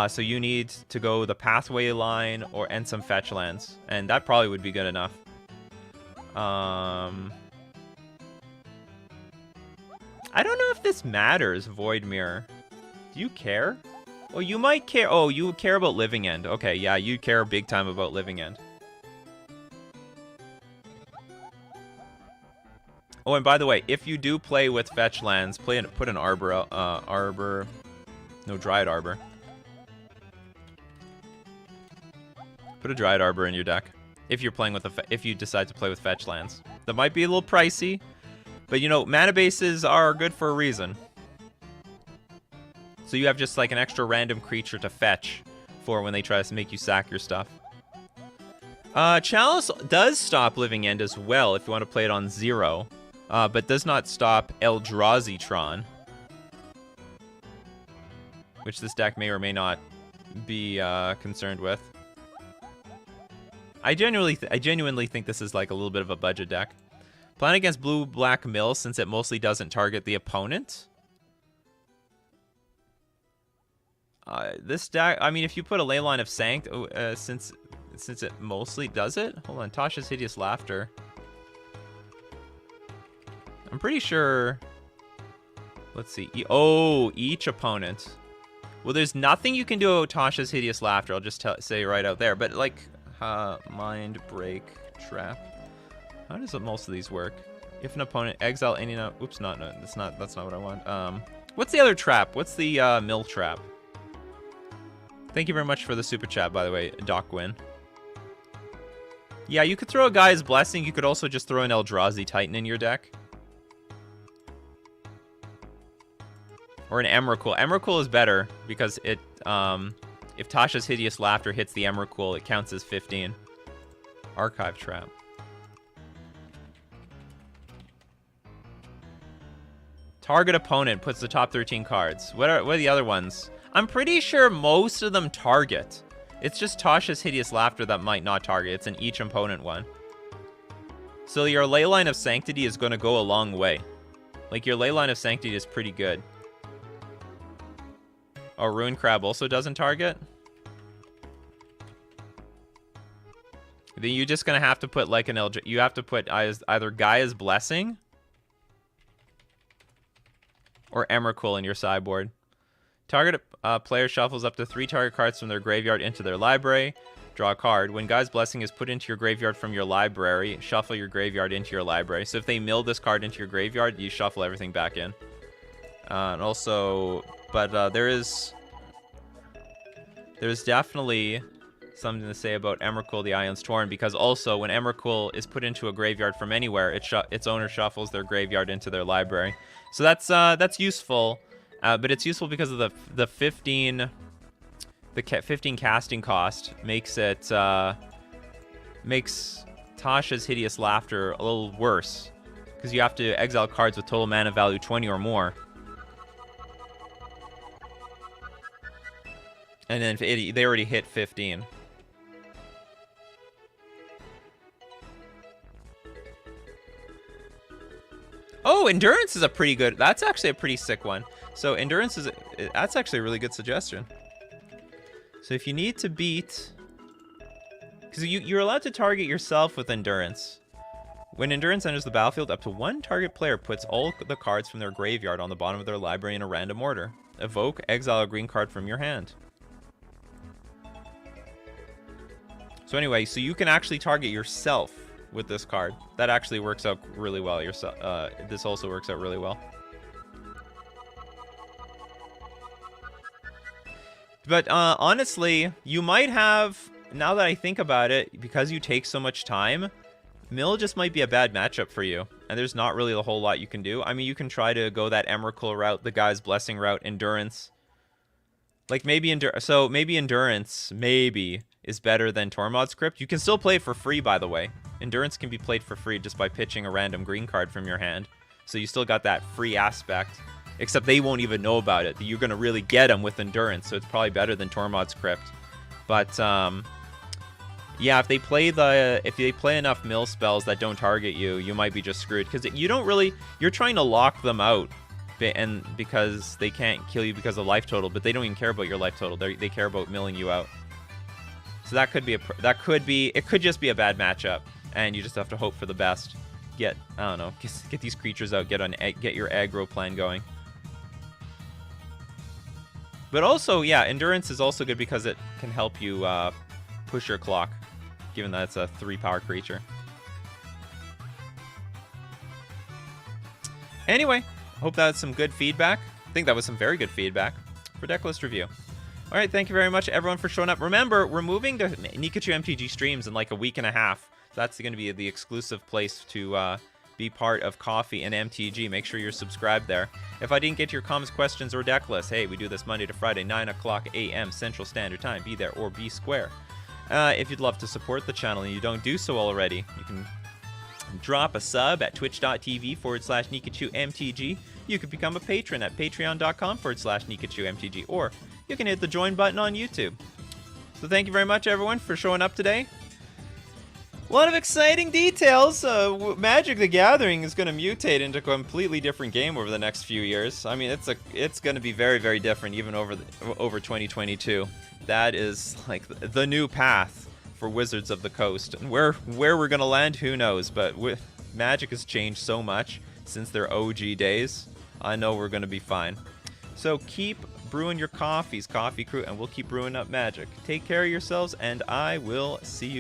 So you need to go the Pathway line and some fetch lands. And that probably would be good enough. I don't know if this matters, Void Mirror. Do you care? Oh, you might care. Oh, you care about Living End. Okay, yeah, you care big time about Living End. Oh, and by the way, if you do play with fetch lands, put an Arbor, no, Dryad Arbor. Put a Dryad Arbor in your deck if you're playing with if you decide to play with fetch lands. That might be a little pricey, but you know, mana bases are good for a reason. So you have just like an extra random creature to fetch for when they try to make you sack your stuff. Chalice does stop Living End as well if you want to play it on 0. But does not stop Eldrazi-tron, which this deck may or may not be concerned with. I genuinely think this is like a little bit of a budget deck. Plan against Blue-Black Mill since it mostly doesn't target the opponent. This deck, I mean, if you put a Leyline of Sanct, since it mostly does it. Hold on, Tasha's Hideous Laughter. I'm pretty sure... Let's see. Each opponent. Well, there's nothing you can do with Tasha's Hideous Laughter. I'll just say right out there. But, like, Mind Break Trap. How does most of these work? If an opponent exile any... Oops, no, that's not what I want. What's the other trap? What's the mill trap? Thank you very much for the super chat, by the way, Doc Win. Yeah, you could throw a Gaia's Blessing. You could also just throw an Eldrazi Titan in your deck. Or an Emrakul. Emrakul is better because it, if Tasha's Hideous Laughter hits the Emrakul, it counts as 15. Archive Trap. Target opponent puts the top 13 cards. What are the other ones? I'm pretty sure most of them target. It's just Tasha's Hideous Laughter that might not target. It's an each opponent one. So your Leyline of Sanctity is going to go a long way. Like, your Leyline of Sanctity is pretty good. Oh, Ruin Crab also doesn't target? Then you're just going to have to put like an you have to put either Gaia's Blessing or Emrakul in your sideboard. Target player shuffles up to 3 target cards from their graveyard into their library. draw a card. When God's Blessing is put into your graveyard from your library, shuffle your graveyard into your library. So if they mill this card into your graveyard, you shuffle everything back in. And also, but there's definitely something to say about Emrakul the Ion's Torn, because also when Emrakul is put into a graveyard from anywhere, its owner shuffles their graveyard into their library. So that's useful, but it's useful because of the 15 casting cost makes it makes Tasha's Hideous Laughter a little worse, because you have to exile cards with total mana value 20 or more. And then they already hit 15. Oh, Endurance is a pretty good... That's actually a pretty sick one. So Endurance is... That's actually a really good suggestion. So if you need to beat... Because you're allowed to target yourself with Endurance. When Endurance enters the battlefield, up to one target player puts all the cards from their graveyard on the bottom of their library in a random order. Evoke, exile a green card from your hand. So anyway, so you can actually target yourself with this card. That actually works out really well. This also works out really well. But honestly, you might have, now that I think about it, because you take so much time, Mill just might be a bad matchup for you. And there's not really a whole lot you can do. I mean, you can try to go that Emrakul route, the Guy's Blessing route, Endurance. Like maybe Endurance, maybe, is better than Tormod's Crypt. You can still play it for free, by the way. Endurance can be played for free just by pitching a random green card from your hand. So you still got that free aspect. Except they won't even know about it. You're going to really get them with Endurance, so it's probably better than Tormod's Crypt. But, yeah, if they play enough mill spells that don't target you, you might be just screwed. Because you don't really... You're trying to lock them out, and because they can't kill you because of life total, but they don't even care about your life total. They care about milling you out. So that could be it could just be a bad matchup, and you just have to hope for the best. I don't know, get these creatures out, get your aggro plan going. But also, yeah, Endurance is also good because it can help you push your clock, given that it's a 3-power creature. Anyway, hope that was some good feedback. I think that was some very good feedback for Decklist Review. All right, thank you very much, everyone, for showing up. Remember, we're moving to Nikachu MTG streams in like a week and a half. So that's going to be the exclusive place to be part of Coffee and MTG. Make sure you're subscribed there. If I didn't get to your comments, questions, or deck list, hey, we do this Monday to Friday, 9 o'clock a.m. Central Standard Time. Be there or be square. If you'd love to support the channel and you don't do so already, you can drop a sub at twitch.tv/NikachuMTG. You can become a patron at patreon.com/NikachuMTG, or you can hit the join button on YouTube. So thank you very much, everyone, for showing up today. A lot of exciting details. Magic the Gathering is going to mutate into a completely different game over the next few years. I mean, it's going to be very, very different even over 2022. That is like the new path for Wizards of the Coast. And where we're going to land, who knows? But Magic has changed so much since their OG days. I know we're going to be fine. So keep brewing your coffees, Coffee Crew, and we'll keep brewing up Magic. Take care of yourselves, and I will see you.